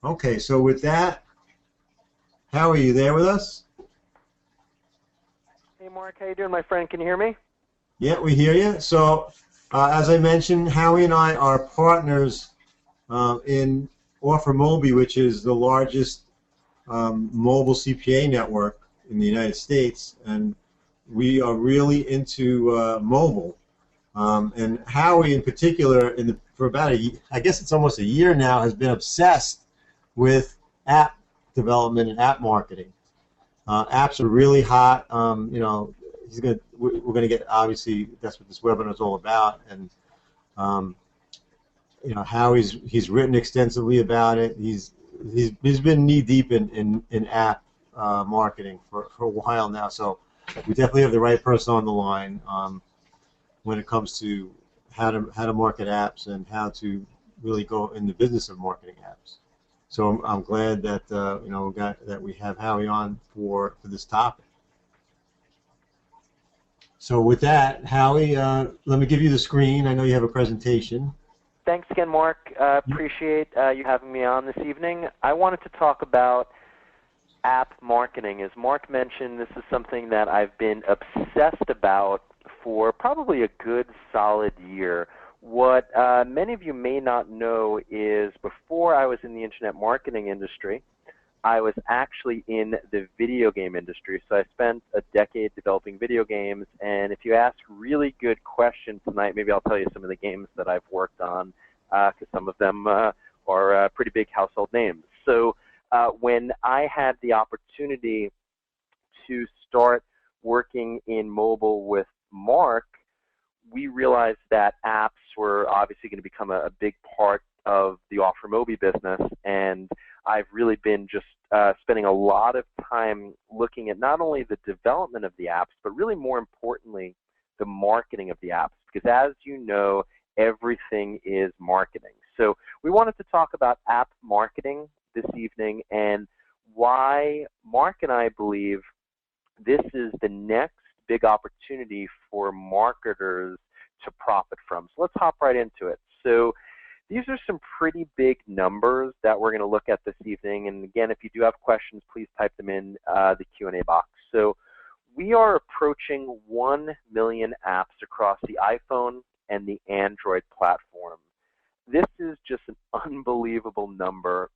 Okay, so with that, how are you there with us? Hey Mark, how you doing, my friend? Can you hear me? Yeah, we hear you. So, as I mentioned, Howie and I are partners in OfferMobi, which is the largest mobile CPA network in the United States, and we are really into mobile. And Howie, in particular, for about I guess it's almost a year now, has been obsessed with app development and app marketing. Apps are really hot. We're gonna get, obviously that's what this webinar is all about, and um, how he's written extensively about it. He's been knee deep in app marketing for a while now. So we definitely have the right person on the line when it comes to how to market apps and how to really go in the business of marketing apps. So I'm glad that we have Howie on for this topic. So with that, Howie, let me give you the screen. I know you have a presentation. Thanks again, Mark. Appreciate you having me on this evening. I wanted to talk about app marketing. As Mark mentioned, this is something that I've been obsessed about for probably a good solid year. What many of you may not know is before I was in the internet marketing industry, I was actually in the video game industry. So I spent a decade developing video games, and if you ask really good questions tonight, maybe I'll tell you some of the games that I've worked on, because some of them are pretty big household names. So when I had the opportunity to start working in mobile with Mark, we realized that apps were obviously going to become a big part of the OfferMobi business, and I've really been just spending a lot of time looking at not only the development of the apps, but really more importantly, the marketing of the apps, because as you know, everything is marketing. So we wanted to talk about app marketing this evening and why Mark and I believe this is the next big opportunity for marketers to profit from. So let's hop right into it. So these are some pretty big numbers that we're going to look at this evening. And again, if you do have questions, please type them in the Q&A box. So we are approaching 1 million apps across the iPhone and the Android platform. This is just an unbelievable number.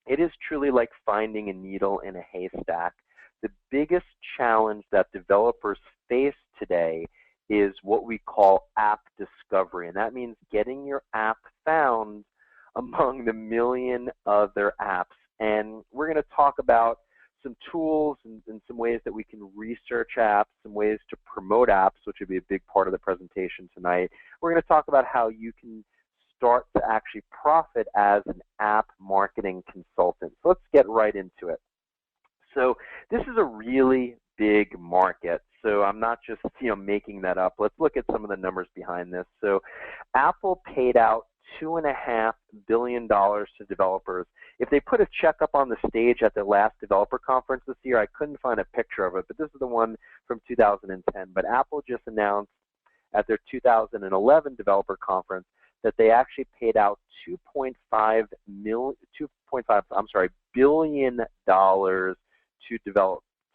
It is truly like finding a needle in a haystack. The biggest challenge that developers face today is what we call app discovery, and that means getting your app found among the million other apps. And we're going to talk about some tools and some ways that we can research apps, some ways to promote apps, which would be a big part of the presentation tonight. We're going to talk about how you can start to actually profit as an app marketing consultant. So let's get right into it. So this is a really big market. So I'm not just making that up. Let's look at some of the numbers behind this. So Apple paid out $2.5 billion to developers. If they put a check up on the stage at their last developer conference this year, I couldn't find a picture of it, but this is the one from 2010. But Apple just announced at their 2011 developer conference that they actually paid out $2.5 billion to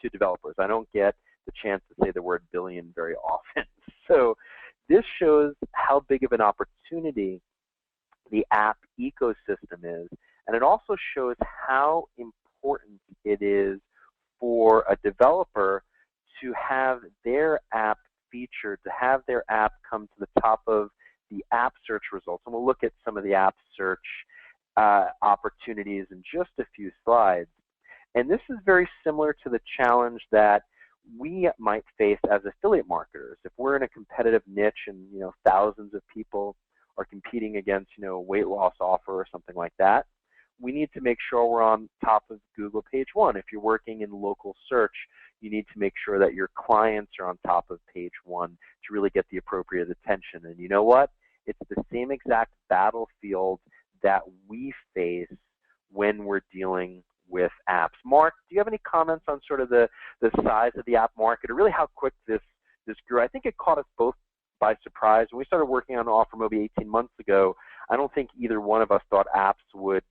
developers. I don't get the chance to say the word billion very often. So this shows how big of an opportunity the app ecosystem is, and it also shows how important it is for a developer to have their app featured, to have their app come to the top of the app search results. And we'll look at some of the app search opportunities in just a few slides. And this is very similar to the challenge that we might face as affiliate marketers. If we're in a competitive niche and thousands of people are competing against a weight loss offer or something like that, we need to make sure we're on top of Google page one. If you're working in local search, you need to make sure that your clients are on top of page one to really get the appropriate attention. And you know what? It's the same exact battlefield that we face when we're dealing with apps. Mark, do you have any comments on sort of the size of the app market, or really how quick this grew? I think it caught us both by surprise. When we started working on OfferMobi 18 months ago, I don't think either one of us thought apps would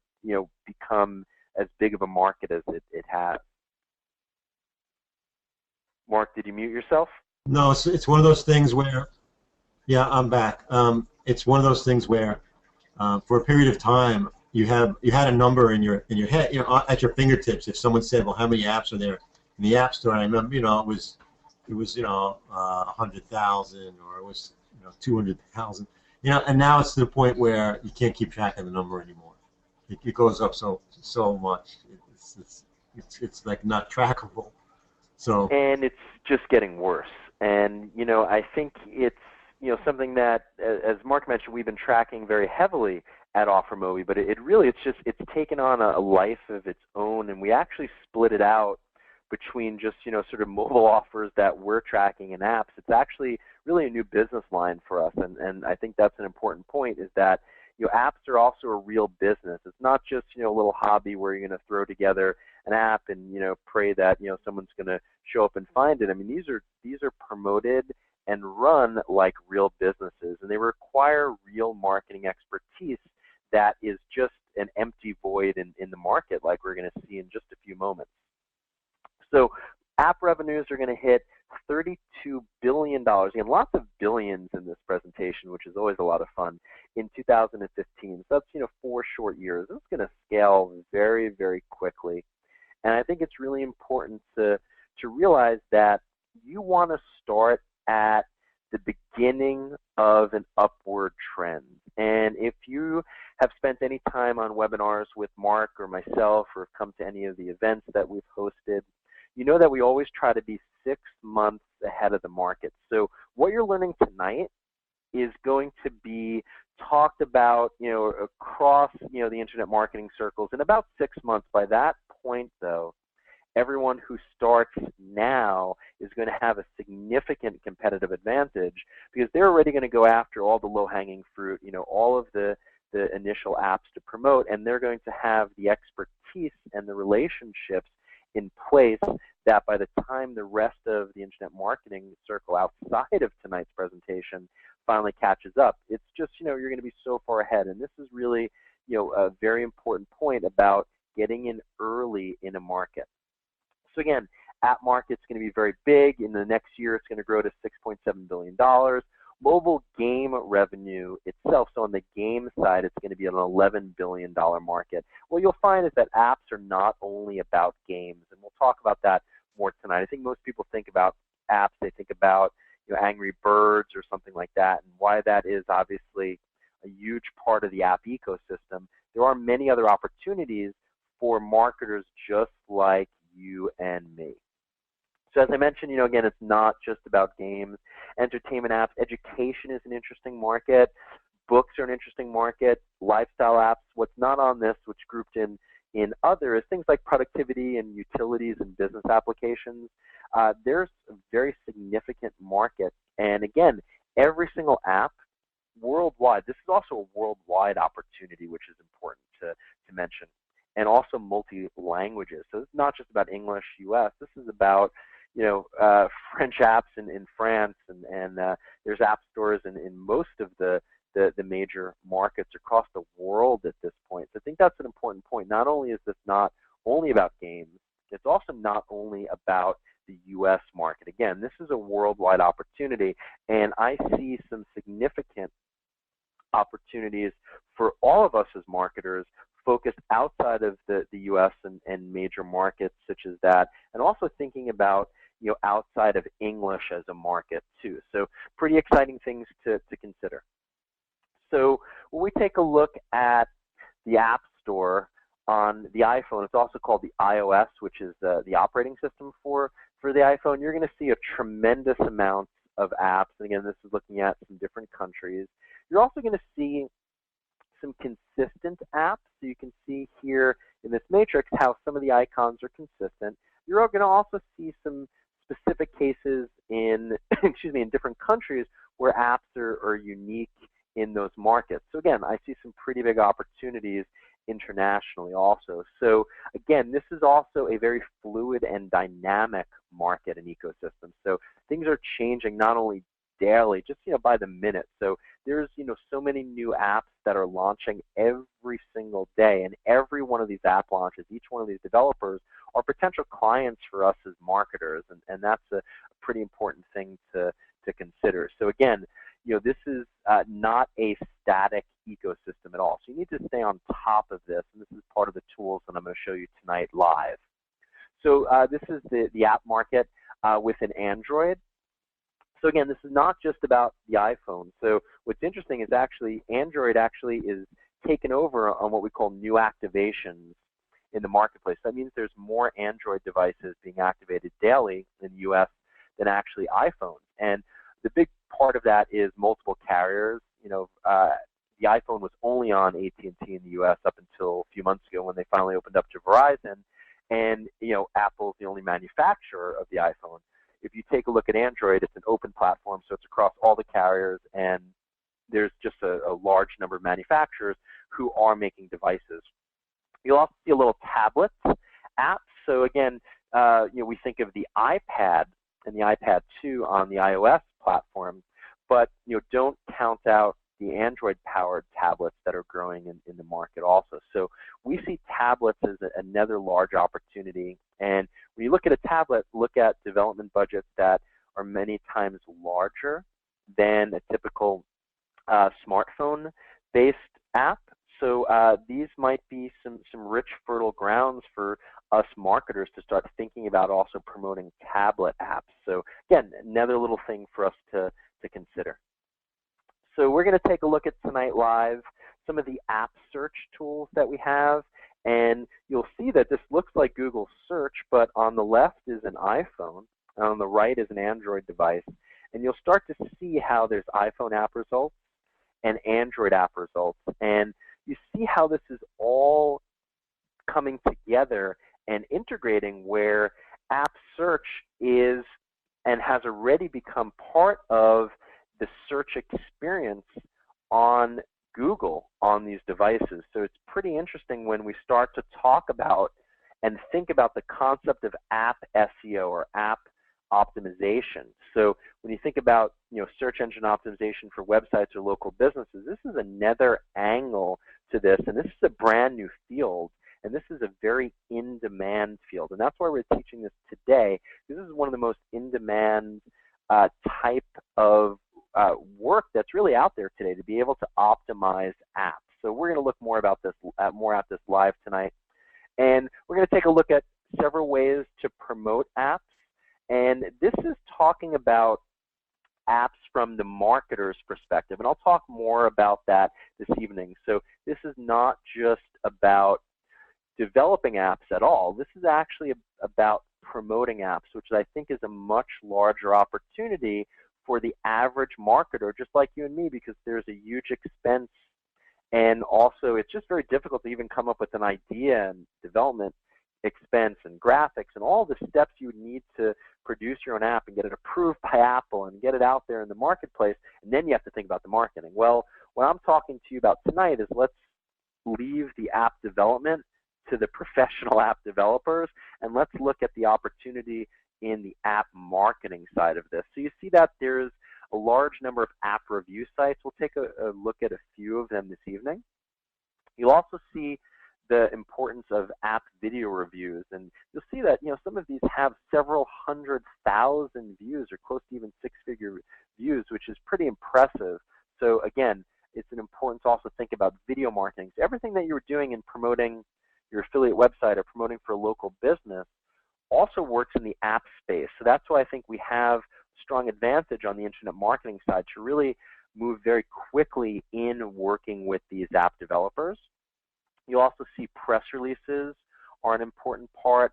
become big of a market as it has. Mark, did you mute yourself? No, it's one of those things where, yeah, I'm back. It's one of those things where, for a period of time, you had a number in your head, at your fingertips. If someone said, "Well, how many apps are there in the App Store?" And I remember, it was 100,000, or it was 200,000. And now it's to the point where you can't keep track of the number anymore. It goes up so much. It's like not trackable. So. And it's just getting worse. And I think it's something that, as Mark mentioned, we've been tracking very heavily at OfferMobi, but it's taken on a life of its own, and we actually split it out between just sort of mobile offers that we're tracking and apps. It's actually really a new business line for us, and I think that's an important point, is that apps are also a real business. It's not just a little hobby where you're going to throw together an app and pray that someone's going to show up and find it. I mean, these are promoted and run like real businesses, and they require real marketing expertise that is just an empty void in the market, like we're going to see in just a few moments. So app revenues are going to hit $32 billion. Again, lots of billions in this presentation, which is always a lot of fun, in 2015. So that's 4 short years. It's going to scale very, very quickly. And I think it's really important to realize that you want to start at the beginning of an upward trend. And if you have spent any time on webinars with Mark or myself, or come to any of the events that we've hosted, you know that we always try to be 6 months ahead of the market. So what you're learning tonight is going to be talked about, across, the internet marketing circles in about 6 months. By that point, though, everyone who starts now is going to have a significant competitive advantage, because they're already going to go after all the low-hanging fruit, all of the initial apps to promote, and they're going to have the expertise and the relationships in place that by the time the rest of the internet marketing circle outside of tonight's presentation finally catches up, it's just, you're going to be so far ahead. And this is really, a very important point about getting in early in a market. So again, app market's going to be very big. In the next year, it's going to grow to $6.7 billion. Mobile game revenue itself, so on the game side, it's going to be an $11 billion market. What you'll find is that apps are not only about games, and we'll talk about that more tonight. I think most people think about apps, they think about Angry Birds or something like that, and why that is obviously a huge part of the app ecosystem. There are many other opportunities for marketers just like you and me. So as I mentioned, again, it's not just about games, entertainment apps. Education is an interesting market. Books are an interesting market. Lifestyle apps. What's not on this, which grouped in other, is things like productivity and utilities and business applications. There's a very significant market. And again, every single app worldwide, this is also a worldwide opportunity, which is important to mention, and also multi-languages. So it's not just about English, US. This is about French apps in France, and there's app stores in most of the major markets across the world at this point. So I think that's an important point. Not only is this not only about games, it's also not only about the US market. Again, this is a worldwide opportunity, and I see some significant opportunities for all of us as marketers focused outside of the US and major markets such as that, and also thinking about outside of English as a market too. So pretty exciting things to consider. So when we take a look at the App Store on the iPhone, it's also called the iOS, which is the operating system for the iPhone. You're going to see a tremendous amount of apps. And again, this is looking at some different countries. You're also going to see some consistent apps. So you can see here in this matrix how some of the icons are consistent. You're going to also see some specific cases in in different countries where apps are unique in those markets. So again, I see some pretty big opportunities internationally also. So again, this is also a very fluid and dynamic market and ecosystem. So things are changing not only daily, just by the minute. So there's so many new apps that are launching every single day, and every one of these app launches, each one of these developers are potential clients for us as marketers, and that's a pretty important thing to consider. So again, this is not a static ecosystem at all. So you need to stay on top of this, and this is part of the tools that I'm going to show you tonight live. So this is the app market within Android. So again, this is not just about the iPhone. So what's interesting is actually Android actually is taken over on what we call new activations in the marketplace. That means there's more Android devices being activated daily in the US than actually iPhones. And the big part of that is multiple carriers. The iPhone was only on AT&T in the US up until a few months ago when they finally opened up to Verizon. And Apple's the only manufacturer of the iPhone. If you take a look at Android, it's an open platform, so it's across all the carriers, and there's just a large number of manufacturers who are making devices. You'll also see a little tablet app. So again, we think of the iPad and the iPad 2 on the iOS platform, but don't count out the Android-powered tablets that are growing in the market also. So we see tablets as another large opportunity. And when you look at a tablet, look at development budgets that are many times larger than a typical smartphone-based app. So these might be some rich, fertile grounds for us marketers to start thinking about also promoting tablet apps. So again, another little thing for us to consider. So we're going to take a look at tonight live some of the app search tools that we have. And you'll see that this looks like Google search, but on the left is an iPhone, and on the right is an Android device. And you'll start to see how there's iPhone app results and Android app results. And you see how this is all coming together and integrating, where app search is and has already become part of the search experience on Google on these devices. So it's pretty interesting when we start to talk about and think about the concept of app SEO or app optimization. So when you think about search engine optimization for websites or local businesses, this is another angle to this, and this is a brand new field, and this is a very in-demand field, and that's why we're teaching this today. This is one of the most in-demand type of work that's really out there today, to be able to optimize apps. So we're going to look more at this live tonight, and we're going to take a look at several ways to promote apps. And this is talking about apps from the marketer's perspective, and I'll talk more about that this evening. So this is not just about developing apps at all. This is actually about promoting apps, which I think is a much larger opportunity for the average marketer, just like you and me, because there's a huge expense, and also it's just very difficult to even come up with an idea and development expense and graphics and all the steps you would need to produce your own app and get it approved by Apple and get it out there in the marketplace, and then you have to think about the marketing. Well, what I'm talking to you about tonight is let's leave the app development to the professional app developers, and let's look at the opportunity in the app marketing side of this. So you see that there's a large number of app review sites. We'll take a look at a few of them this evening. You'll also see the importance of app video reviews, and you'll see that some of these have several 100,000 views, or close to even six-figure views, which is pretty impressive. So again, it's an important to also think about video marketing. So everything that you're doing in promoting your affiliate website or promoting for a local business also works in the app space. So that's why I think we have strong advantage on the internet marketing side to really move very quickly in working with these app developers. You also see press releases are an important part.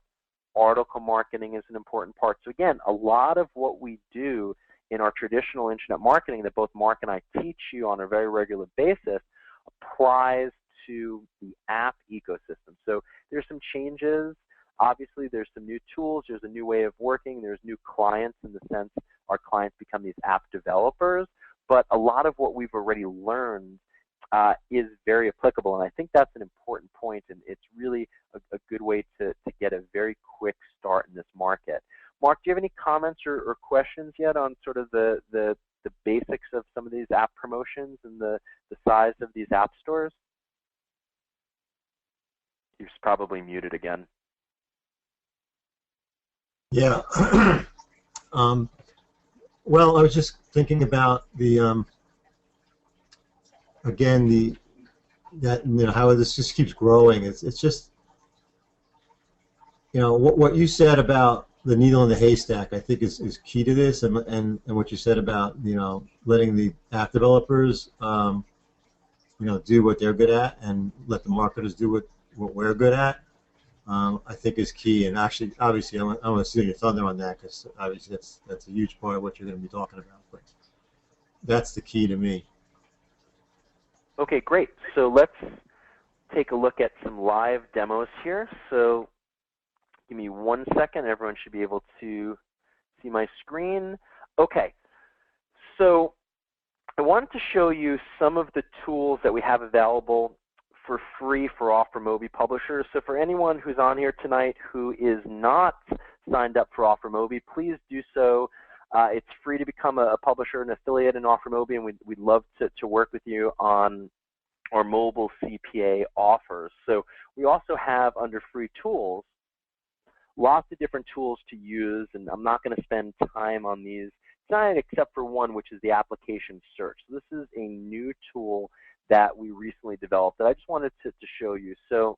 Article marketing is an important part. So again, a lot of what we do in our traditional internet marketing that both Mark and I teach you on a very regular basis applies to the app ecosystem. So there's some changes. Obviously, there's some new tools. There's a new way of working. There's new clients, in the sense our clients become these app developers. But a lot of what we've already learned is very applicable, and I think that's an important point, and it's really a good way to get a very quick start in this market. Mark, do you have any comments or questions yet on sort of the the basics of some of these app promotions and the size of these app stores? He's probably muted again. Yeah. Well, I was just thinking about the again how this just keeps growing. It's just what you said about the needle in the haystack, I think is key to this, and what you said about letting the app developers do what they're good at and let the marketers do what we're good at. I think is key, and actually, obviously, I want to steal your thunder on that, because obviously that's a huge part of what you're going to be talking about. But that's the key to me. Okay, great. So let's take a look at some live demos here. So give me 1 second. Everyone should be able to see my screen. Okay. So I wanted to show you some of the tools that we have available for free for OfferMobi publishers. So for anyone who's on here tonight who is not signed up for OfferMobi, please do so. It's free to become a publisher and affiliate in OfferMobi, and we'd love to work with you on our mobile CPA offers. So we also have, under free tools, lots of different tools to use, and I'm not going to spend time on these tonight except for one, which is the application search. So this is a new tool that we recently developed that I just wanted to show you. So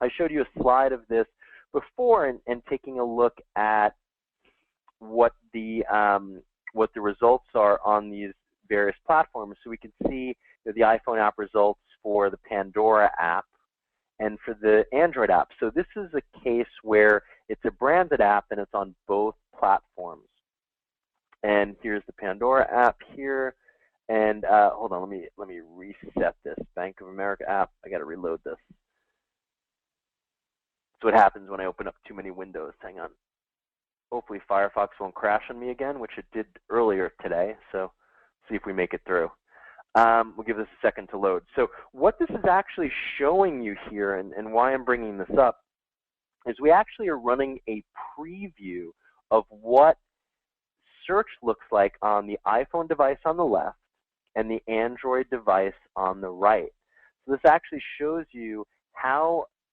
I showed you a slide of this before, and taking a look at what the results are on these various platforms. So we can see the iPhone app results for the Pandora app and for the Android app. So this is a case where it's a branded app and it's on both platforms. And here's the Pandora app here. And hold on, let me reset this Bank of America app. I got to reload this. That's what happens when I open up too many windows. Hang on. Hopefully Firefox won't crash on me again, which it did earlier today. So see if we make it through. We'll give this a second to load. So what this is actually showing you here, and why I'm bringing this up, is we actually are running a preview of what search looks like on the iPhone device on the left and the Android device on the right. So this actually shows you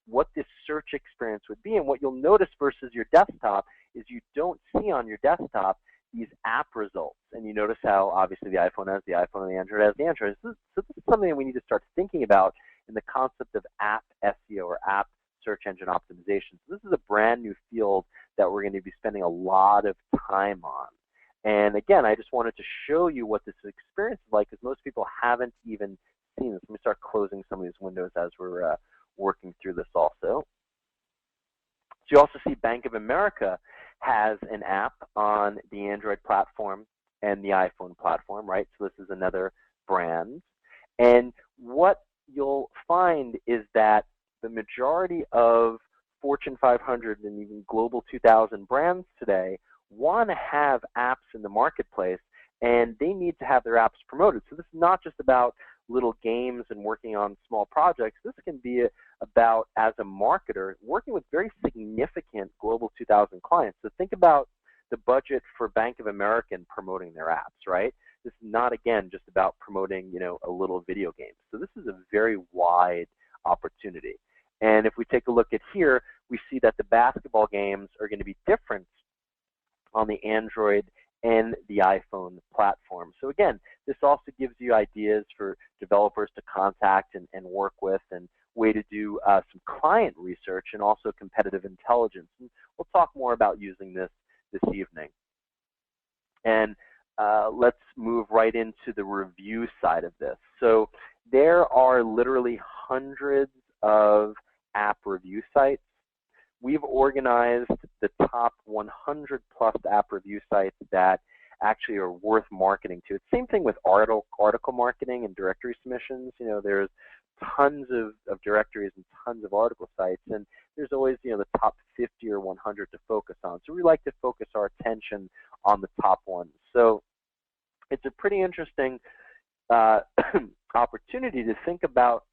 what this search experience would be. And what you'll notice versus your desktop is you don't see on your desktop these app results. And you notice how obviously the iPhone has the iPhone and the Android has the Android. So this is something that we need to start thinking about in the concept of app SEO, or app search engine optimization. So this is a brand new field that we're going to be spending a lot of time on. And again, I just wanted to show you what this experience is like, because most people haven't even seen this. Let me start closing some of these windows as we're working through this also. So you also see Bank of America has an app on the Android platform and the iPhone platform, right? So this is another brand. And what you'll find is that the majority of Fortune 500 and even Global 2000 brands today want to have apps in the marketplace, and they need to have their apps promoted. So this is not just about little games and working on small projects. This can be about, as a marketer, working with very significant Global 2000 clients. So think about the budget for Bank of America and promoting their apps, right? This is not, again, just about promoting, a little video game. So this is a very wide opportunity. And if we take a look at here, we see that the basketball games are going to be different on the Android and the iPhone platform. So again, this also gives you ideas for developers to contact and work with, and way to do some client research and also competitive intelligence. And we'll talk more about using this evening. And let's move right into the review side of this. So there are literally hundreds of app review sites. We've organized the top 100 plus app review sites that actually are worth marketing to. It's the same thing with article marketing and directory submissions. There's tons of directories and tons of article sites, and there's always the top 50 or 100 to focus on. So we like to focus our attention on the top ones. So it's a pretty interesting opportunity to think about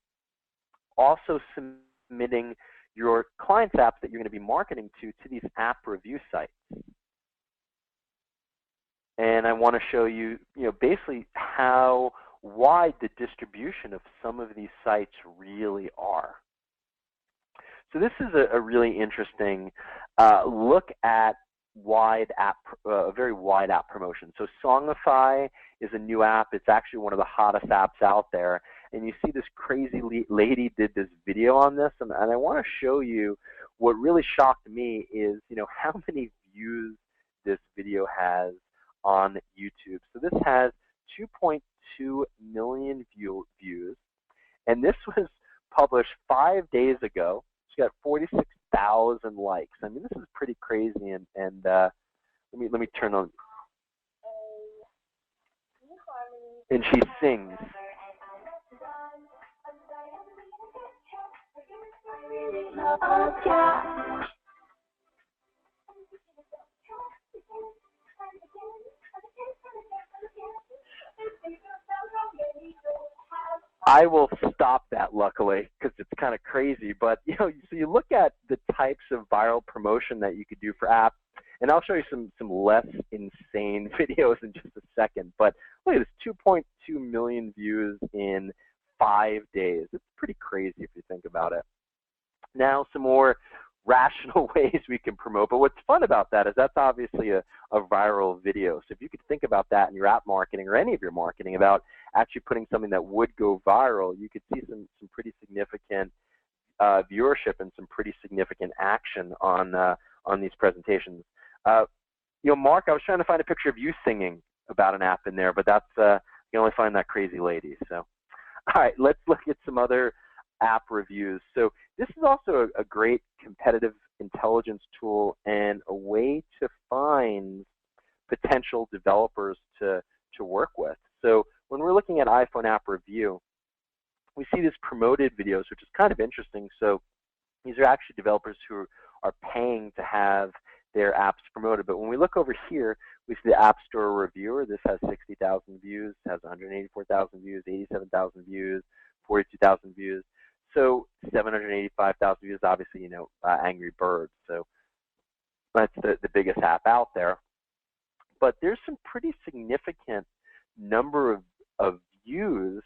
also submitting your client's apps that you're going to be marketing to these app review sites. and I want to show you, basically how wide the distribution of some of these sites really are. So this is a really interesting look at a very wide app promotion. So Songify is a new app. It's actually one of the hottest apps out there. And you see this crazy lady did this video on this, and I want to show you what really shocked me is, how many views this video has on YouTube. So this has 2.2 million views, and this was published 5 days ago. It's got 46,000 likes. I mean, this is pretty crazy. And let me turn on. And she sings. I will stop that, luckily, because it's kind of crazy. But so you look at the types of viral promotion that you could do for apps, and I'll show you some less insane videos in just a second. But look at this, 2.2 million views in 5 days. It's pretty crazy if you think about it. Now, some more rational ways we can promote. But what's fun about that is that's obviously a viral video. So if you could think about that in your app marketing or any of your marketing about actually putting something that would go viral, you could see some pretty significant viewership and some pretty significant action on these presentations. Mark, I was trying to find a picture of you singing about an app in there, but that's you can only find that crazy lady. So, all right, let's look at some other app reviews. So this is also a great competitive intelligence tool and a way to find potential developers to work with. So when we're looking at iPhone app review, we see these promoted videos, which is kind of interesting. So these are actually developers who are paying to have their apps promoted. But when we look over here, we see the App Store Reviewer. This has 60,000 views, has 184,000 views, 87,000 views, 42,000 views. So 785,000 views, obviously, Angry Birds. So that's the biggest app out there. But there's some pretty significant number of views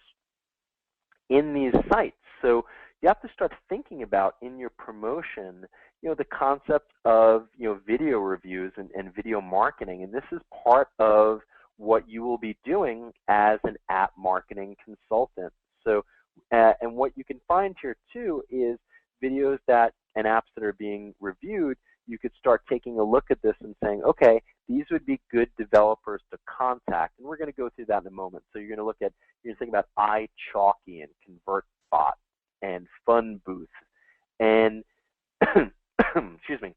in these sites. So you have to start thinking about in your promotion, the concept of, video reviews and video marketing. And this is part of what you will be doing as an app marketing consultant. So, and what you can find here too is videos and apps that are being reviewed. You could start taking a look at this and saying, okay, these would be good developers to contact. And we're going to go through that in a moment. So you're going to think about iChalky and ConvertBot and FunBooth and excuse me,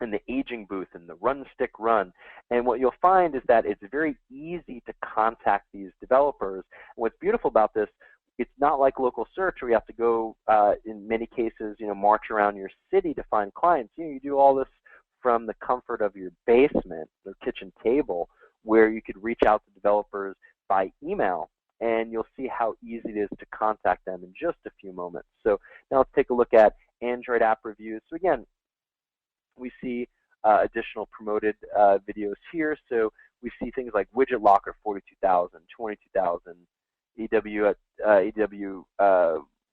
and the Aging Booth and the Run Stick Run. And what you'll find is that it's very easy to contact these developers. And what's beautiful about this, it's not like local search where you have to go, in many cases, march around your city to find clients. You do all this from the comfort of your basement or kitchen table, where you could reach out to developers by email, and you'll see how easy it is to contact them in just a few moments. So now let's take a look at Android app reviews. So again, we see additional promoted videos here. So we see things like Widget Locker, 42,000, 22,000, EW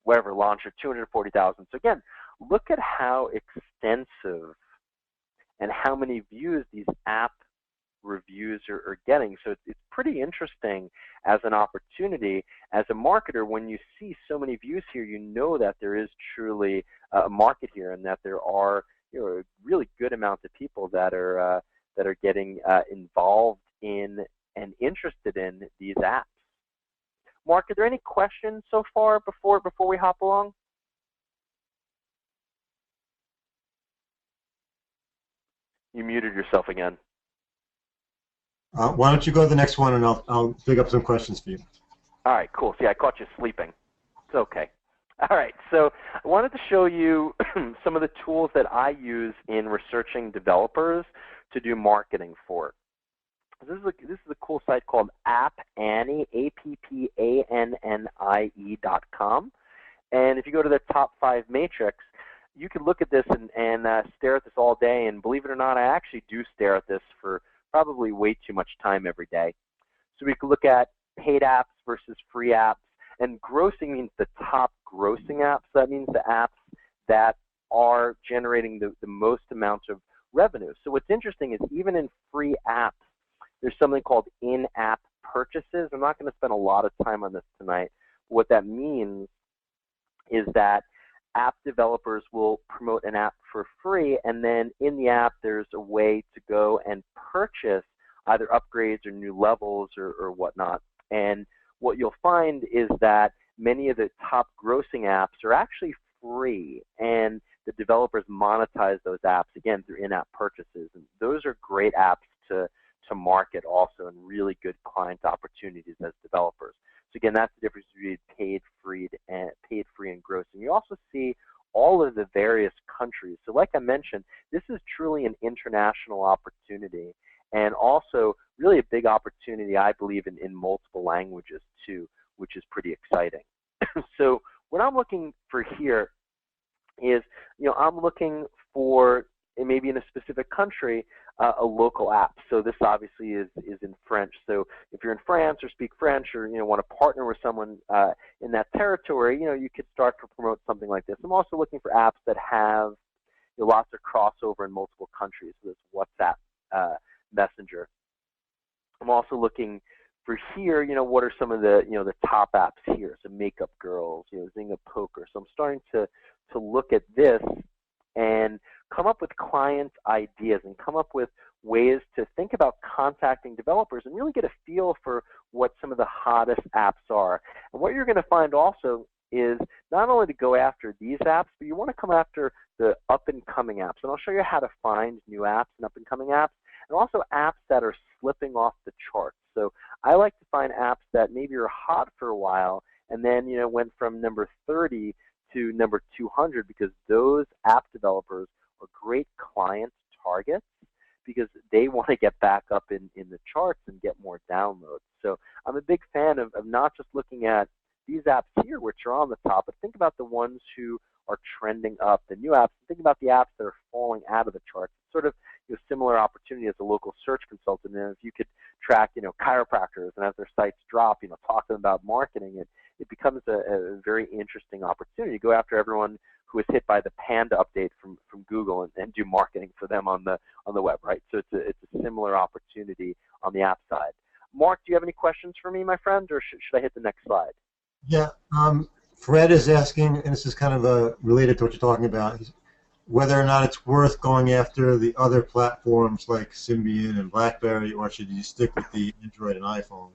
whatever launcher, 240,000. So again, look at how extensive and how many views these app reviews are getting. So it's pretty interesting as an opportunity. As a marketer, when you see so many views here, you know that there is truly a market here, and that there are a really good amount of people that are getting involved in and interested in these apps. Mark, are there any questions so far before we hop along? You muted yourself again. Why don't you go to the next one, and I'll dig up some questions for you. All right, cool. See, I caught you sleeping. It's okay. All right, so I wanted to show you some of the tools that I use in researching developers to do marketing for. This is a cool site called AppAnnie, AppAnnie.com. And if you go to the top 5 matrix, you can look at this and stare at this all day. And believe it or not, I actually do stare at this for probably way too much time every day. So we could look at paid apps versus free apps. And grossing means the top grossing apps. That means the apps that are generating the most amount of revenue. So what's interesting is even in free apps, there's something called in-app purchases. I'm not going to spend a lot of time on this tonight. What that means is that app developers will promote an app for free, and then in the app there's a way to go and purchase either upgrades or new levels or whatnot. And what you'll find is that many of the top grossing apps are actually free, and the developers monetize those apps, again, through in-app purchases. And those are great apps to market also, and really good client opportunities as developers. So again, that's the difference between paid, free, and grossing. You also see all of the various countries. So like I mentioned, this is truly an international opportunity, and also really a big opportunity, I believe, in multiple languages too, which is pretty exciting. So what I'm looking for here is, I'm looking for, maybe in a specific country, a local app. So this obviously is in French. So if you're in France or speak French, or want to partner with someone in that territory, you could start to promote something like this. I'm also looking for apps that have lots of crossover in multiple countries. So this WhatsApp Messenger. I'm also looking for here, what are some of the the top apps here? So Makeup Girls, Zynga Poker. So I'm starting to look at this and come up with client ideas and come up with ways to think about contacting developers and really get a feel for what some of the hottest apps are. And what you're going to find also is not only to go after these apps, but you want to come after the up-and-coming apps. And I'll show you how to find new apps and up-and-coming apps, and also apps that are slipping off the charts. So I like to find apps that maybe are hot for a while and then went from number 30 to number 200, because those app developers are great client targets because they want to get back up in the charts and get more downloads. So I'm a big fan of not just looking at these apps here, which are on the top, but think about the ones who are trending up, the new apps. Think about the apps that are falling out of the charts. It's sort of similar opportunity as a local search consultant. And if you could track, chiropractors, and as their sites drop, talk to them about marketing, it becomes a very interesting opportunity. Go after everyone who is hit by the Panda update from Google and do marketing for them on the web, right? So it's a similar opportunity on the app side. Mark, do you have any questions for me, my friend, or should I hit the next slide? Yeah, Fred is asking, and this is kind of related to what you're talking about, whether or not it's worth going after the other platforms like Symbian and BlackBerry, or should you stick with the Android and iPhone?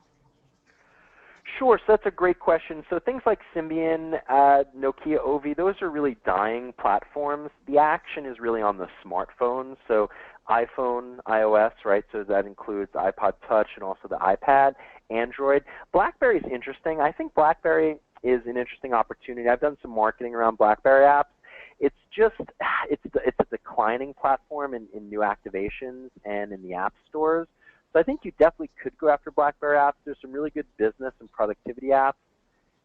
Sure, so that's a great question. So things like Symbian, Nokia, Ovi, those are really dying platforms. The action is really on the smartphones, so iPhone, iOS, right? So that includes iPod Touch and also the iPad, Android. BlackBerry is interesting. I think BlackBerry is an interesting opportunity. I've done some marketing around BlackBerry apps. It's a declining platform in new activations and in the app stores. So I think you definitely could go after BlackBerry apps. There's some really good business and productivity apps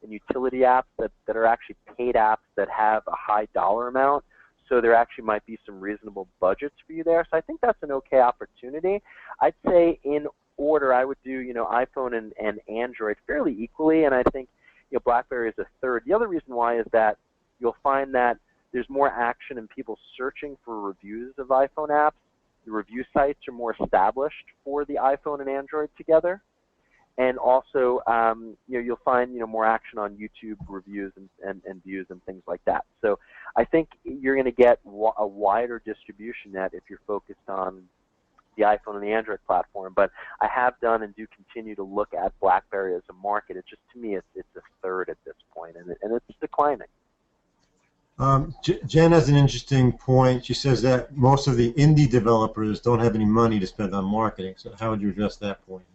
and utility apps that are actually paid apps that have a high dollar amount. So there actually might be some reasonable budgets for you there. So I think that's an okay opportunity. I'd say in order, I would do iPhone and Android fairly equally, and I think BlackBerry is a third. The other reason why is that you'll find that there's more action in people searching for reviews of iPhone apps. The review sites are more established for the iPhone and Android together, and also you'll find more action on YouTube reviews and views and things like that. So I think you're going to get a wider distribution net if you're focused on the iPhone and the Android platform. But I have done and do continue to look at BlackBerry as a market. It's just, to me, it's a third at this point, and it's declining. Jen has an interesting point. She says that most of the indie developers don't have any money to spend on marketing. So how would you address that point?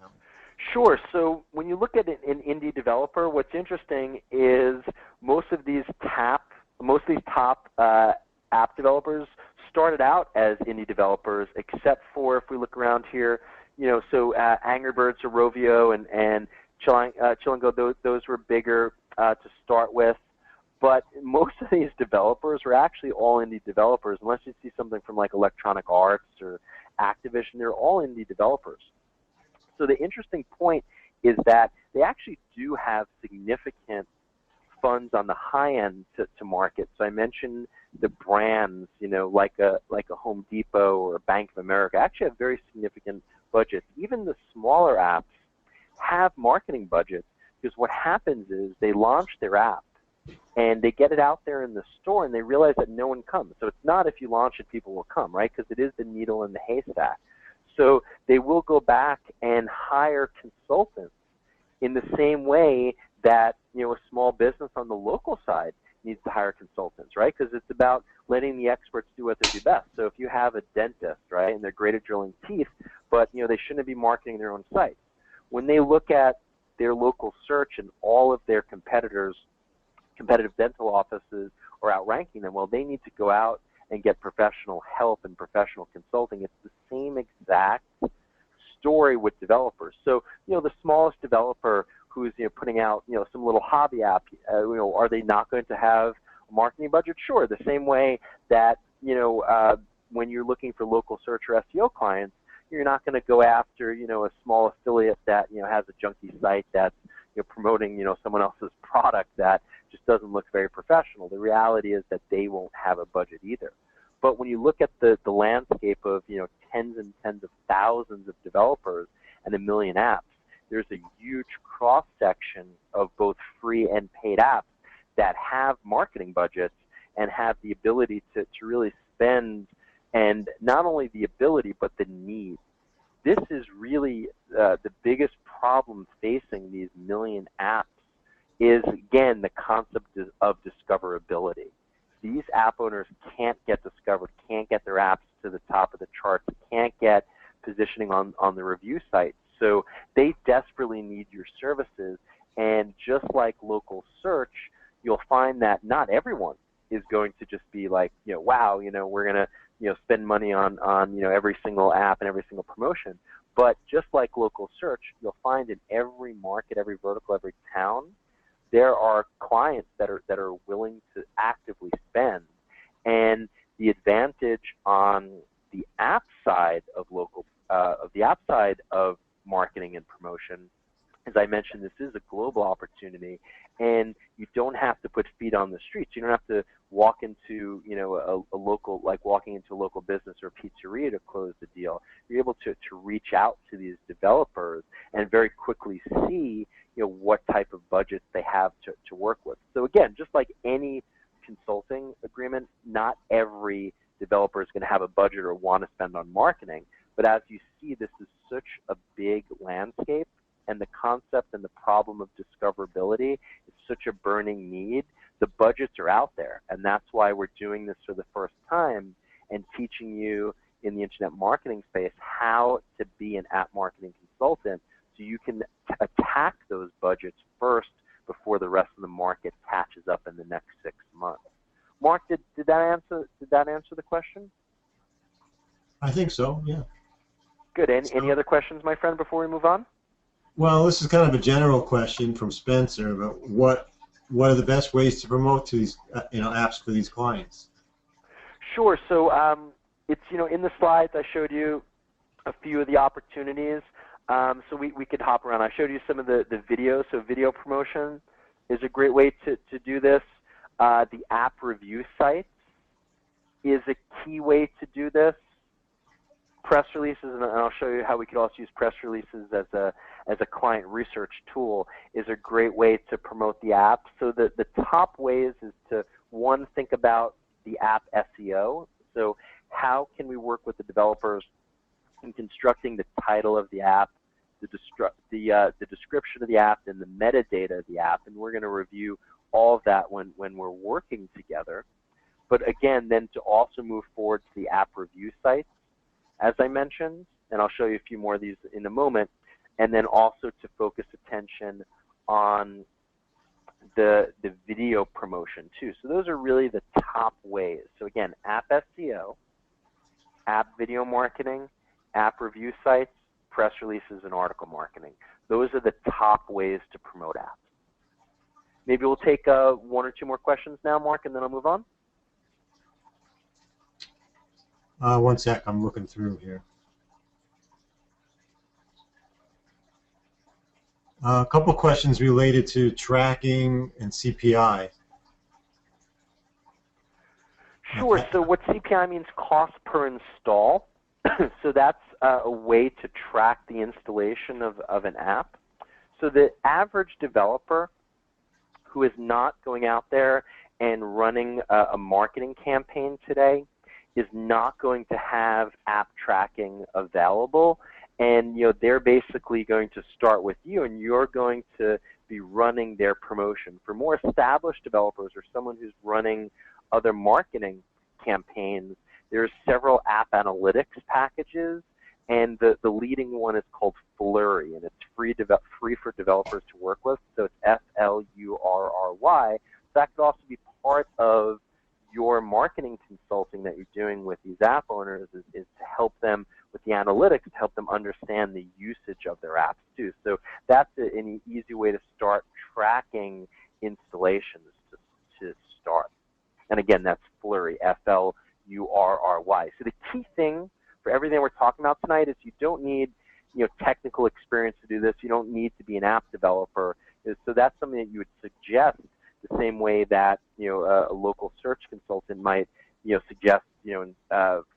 Sure. So when you look at an indie developer, what's interesting is most of these top app developers started out as indie developers, except for, if we look around here, Angry Birds or Rovio and Chill and Go, those were bigger to start with. But most of these developers are actually all indie developers, unless you see something from like Electronic Arts or Activision. They're all indie developers. So the interesting point is that they actually do have significant funds on the high end to market. So I mentioned the brands, like a Home Depot or a Bank of America, actually have very significant budgets. Even the smaller apps have marketing budgets, because what happens is they launch their app and they get it out there in the store and they realize that no one comes. So it's not if you launch it, people will come, right? Because it is the needle in the haystack. So they will go back and hire consultants in the same way that a small business on the local side needs to hire consultants, right? Because it's about letting the experts do what they do best. So if you have a dentist, right, and they're great at drilling teeth, but they shouldn't be marketing their own site. When they look at their local search and all of their competitive dental offices are outranking them, well, they need to go out and get professional help and professional consulting. It's the same exact story with developers. So, the smallest developer who's putting out some little hobby app, are they not going to have a marketing budget? Sure. The same way that when you're looking for local search or SEO clients, you're not going to go after a small affiliate that has a junky site that's promoting someone else's product that just doesn't look very professional. The reality is that they won't have a budget either. But when you look at the landscape of tens and tens of thousands of developers and 1 million apps, there's a huge cross-section of both free and paid apps that have marketing budgets and have the ability to really spend, and not only the ability but the need. This is really the biggest problem facing these 1 million apps is, again, the concept of discoverability. These app owners can't get discovered, can't get their apps to the top of the charts, can't get positioning on the review sites. So they desperately need your services. And just like local search, you'll find that not everyone is going to just be like, wow, we're going to spend money on every single app and every single promotion. But just like local search, you'll find in every market, every vertical, every town, there are clients that are willing to actively spend. And the advantage on the app side of marketing and promotion, as I mentioned, this is a global opportunity, and you don't have to put feet on the streets. You don't have to walk into a local, like walking into a local business or a pizzeria to close the deal. You're able to reach out to these developers and very quickly see what type of budgets they have to work with. So again, just like any consulting agreement, not every developer is going to have a budget or want to spend on marketing. But as you see, this is such a big landscape, and the concept and the problem of discoverability is such a burning need. The budgets are out there, and that's why we're doing this for the first time and teaching you in the internet marketing space how to be an app marketing consultant, so you can attack those budgets first before the rest of the market catches up in the next 6 months. Mark, did that answer the question? I think so, yeah. Good. Any other questions, my friend, before we move on? Well, this is kind of a general question from Spencer, but what are the best ways to promote to these apps for these clients? Sure. So it's in the slides I showed you a few of the opportunities. So we could hop around. I showed you some of the videos. So video promotion is a great way to do this. The app review sites is a key way to do this. Press releases, and I'll show you how we could also use press releases as a client research tool, is a great way to promote the app. So the top ways is to, one, think about the app SEO. So how can we work with the developers in constructing the title of the app, the description of the app, and the metadata of the app, and we're going to review all of that when we're working together. But again, then to also move forward to the app review sites, as I mentioned, and I'll show you a few more of these in a moment, and then also to focus attention on the video promotion too. So those are really the top ways. So again, app SEO, app video marketing, app review sites, press releases, and article marketing. Those are the top ways to promote apps. Maybe we'll take one or two more questions now, Mark, and then I'll move on. One sec, I'm looking through here. A couple questions related to tracking and CPI. Sure. So what CPI means, cost per install. So that's a way to track the installation of an app. So the average developer who is not going out there and running a marketing campaign today is not going to have app tracking available. And they're basically going to start with you, and you're going to be running their promotion. For more established developers or someone who's running other marketing campaigns, there's several app analytics packages, and the leading one is called Flurry, and it's free for developers to work with. So it's Flurry. So that could also be part of your marketing consulting that you're doing with these app owners, is to help them with the analytics, to help them understand the usage of their apps too. So that's an easy way to start tracking installations to start. And again, that's Flurry, Flurry. So the key thing for everything we're talking about tonight is you don't need technical experience to do this. You don't need to be an app developer. So that's something that you would suggest the same way that a local search consultant might suggest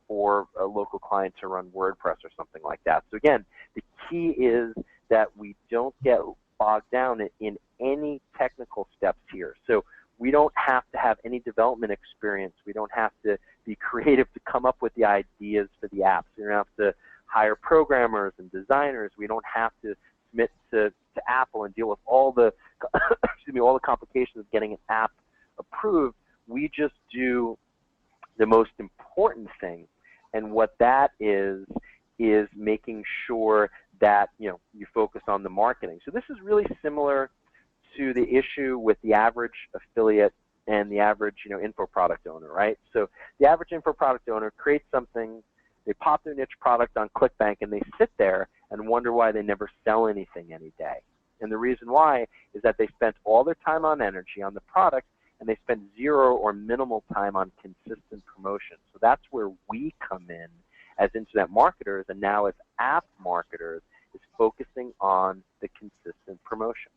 for a local client to run WordPress or something like that. So again, the key is that we don't get bogged down in any technical steps here. So we don't have to have any development experience. We don't have to be creative to come up with the ideas for the apps. We don't have to hire programmers and designers. We don't have to submit to Apple and deal with all the all the complications of getting an app approved. We just do the most important thing, and what that is making sure that you focus on the marketing. So this is really similar to the issue with the average affiliate and the average info product owner, right? So the average info product owner creates something, they pop their niche product on ClickBank, and they sit there and wonder why they never sell anything any day. And the reason why is that they spent all their time on energy on the product, and they spent zero or minimal time on consistent promotion. So that's where we come in as internet marketers, and now as app marketers, is focusing on the consistent promotion.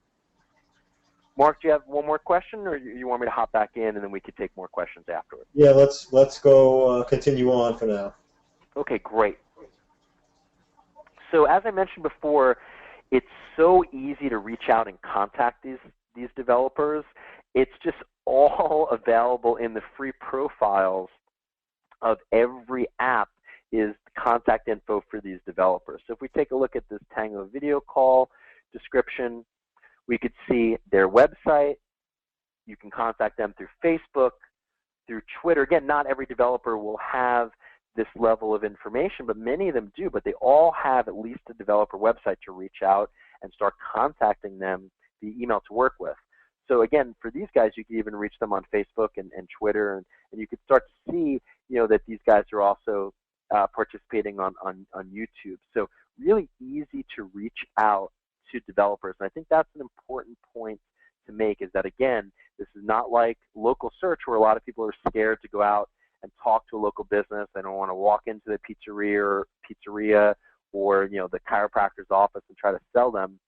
Mark, do you have one more question, or you want me to hop back in and then we could take more questions afterwards? Yeah, let's go continue on for now. Okay, great. So as I mentioned before, it's so easy to reach out and contact these developers. It's just all available in the free profiles of every app is the contact info for these developers. So if we take a look at this Tango video call description, we could see their website. You can contact them through Facebook, through Twitter. Again, not every developer will have this level of information, but many of them do. But they all have at least a developer website to reach out and start contacting them via email to work with. So again, for these guys, you can even reach them on Facebook and Twitter, and you could start to see that these guys are also participating on YouTube. So really easy to reach out to developers. And I think that's an important point to make, is that, again, this is not like local search where a lot of people are scared to go out and talk to a local business. They don't want to walk into the pizzeria or the chiropractor's office and try to sell them.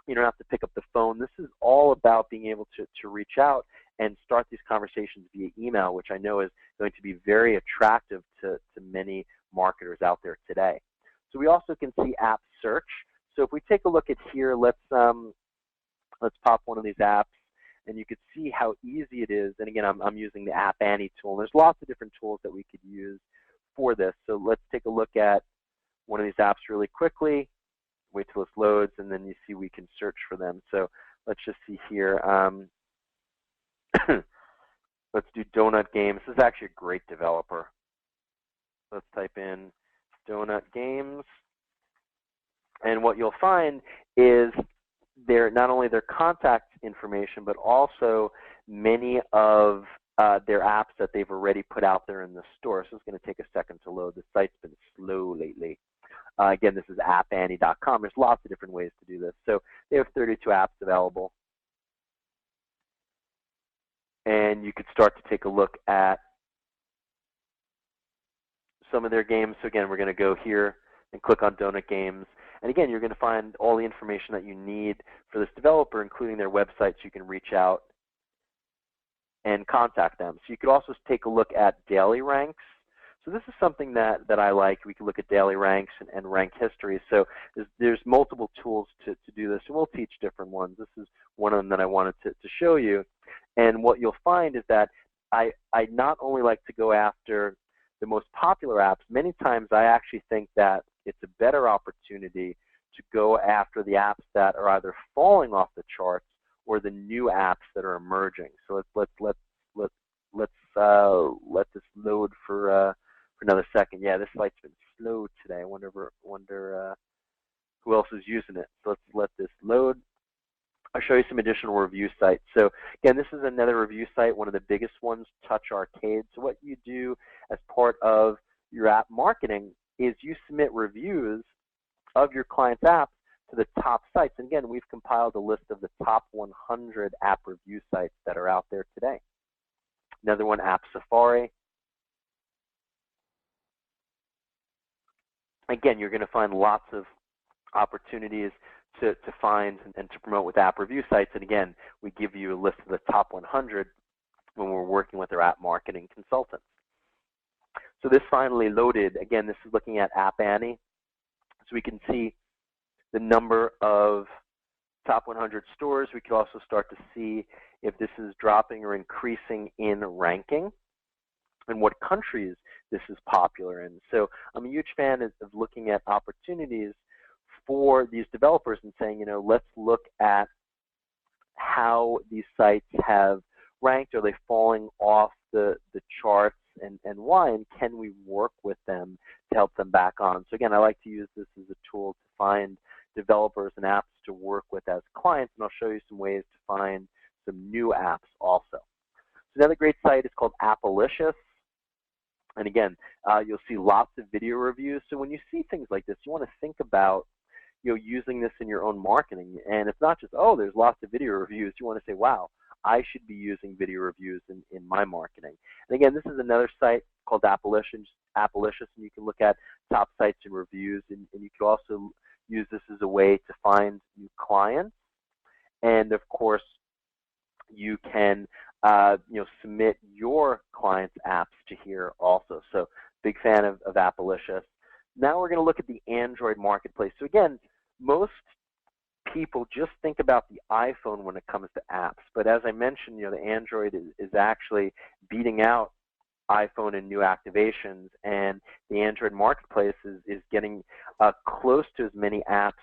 You don't have to pick up the phone. This is all about being able to reach out and start these conversations via email, which I know is going to be very attractive to many marketers out there today. So we also can see app search. So if we take a look at here, let's pop one of these apps, and you can see how easy it is. And again, I'm using the App Annie tool. There's lots of different tools that we could use for this. So let's take a look at one of these apps really quickly. Wait till this loads, and then you see we can search for them. So let's just see here. Let's do Donut Games. This is actually a great developer. Let's type in Donut Games. And what you'll find is not only their contact information, but also many of their apps that they've already put out there in the store. So it's going to take a second to load. The site's been slow lately. Again, this is appannie.com. There's lots of different ways to do this. So they have 32 apps available. and you could start to take a look at some of their games. So again, we're going to go here and click on Donut Games. And again, you're going to find all the information that you need for this developer, including their website, so you can reach out and contact them. So you could also take a look at daily ranks. So this is something that I like. We can look at daily ranks and rank history. So there's multiple tools to do this, and we'll teach different ones. This is one of them that I wanted to show you. And what you'll find is that I not only like to go after the most popular apps, many times I actually think that it's a better opportunity to go after the apps that are either falling off the charts or the new apps that are emerging. So let this load for another second. Yeah, this site's been slow today. I wonder who else is using it. So let's let this load. I'll show you some additional review sites. So again, this is another review site, one of the biggest ones, Touch Arcade. So what you do as part of your app marketing is you submit reviews of your client's apps to the top sites. And again, we've compiled a list of the top 100 app review sites that are out there today. Another one, App Safari. Again, you're going to find lots of opportunities to find and to promote with app review sites. And again, we give you a list of the top 100 when we're working with our app marketing consultants. So this finally loaded. Again, this is looking at App Annie. So we can see the number of top 100 stores. We could also start to see if this is dropping or increasing in ranking and what countries this is popular in. So I'm a huge fan of looking at opportunities for these developers and saying, you know, let's look at how these sites have ranked. Are they falling off the charts, and why? And can we work with them to help them back on? So again, I like to use this as a tool to find developers and apps to work with as clients, and I'll show you some ways to find some new apps also. So another great site is called Appalicious. And again, you'll see lots of video reviews. So when you see things like this, you want to think about, you know, using this in your own marketing. And it's not just, oh, there's lots of video reviews. You want to say, wow, I should be using video reviews in my marketing. And again, this is another site called Appalicious, and you can look at top sites and reviews, and you can also use this as a way to find new clients. And of course, you can submit your clients' apps to here also. So big fan of Appalicious. Now we're going to look at the Android marketplace. So again, most people just think about the iPhone when it comes to apps. But as I mentioned, you know, the Android is actually beating out iPhone in new activations, and the Android marketplace is getting close to as many apps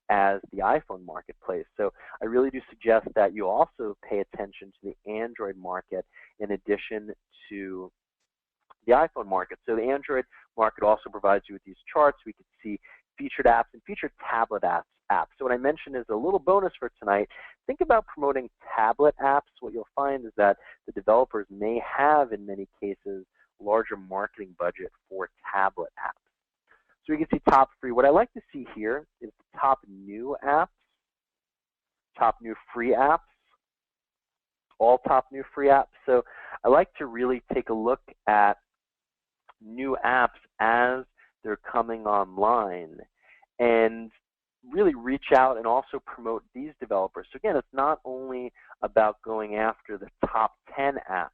as the iPhone marketplace. So I really do suggest that you also pay attention to the Android market in addition to the iPhone market. So the Android market also provides you with these charts. We can see featured apps and featured tablet apps. So what I mentioned is a little bonus for tonight. Think about promoting tablet apps. What you'll find is that the developers may have, in many cases, larger marketing budget for tablet apps. So we can see top free. What I like to see here is the top new apps, top new free apps, all top new free apps. So I like to really take a look at new apps as they're coming online and really reach out and also promote these developers. So again, it's not only about going after the top 10 apps.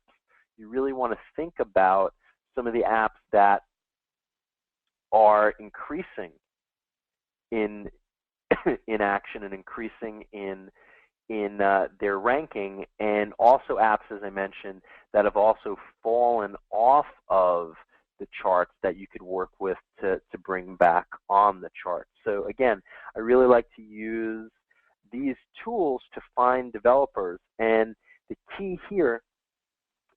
You really want to think about some of the apps that are increasing in action and increasing in their ranking, and also apps, as I mentioned, that have also fallen off of the charts that you could work with to bring back on the chart. So again, I really like to use these tools to find developers, and the key here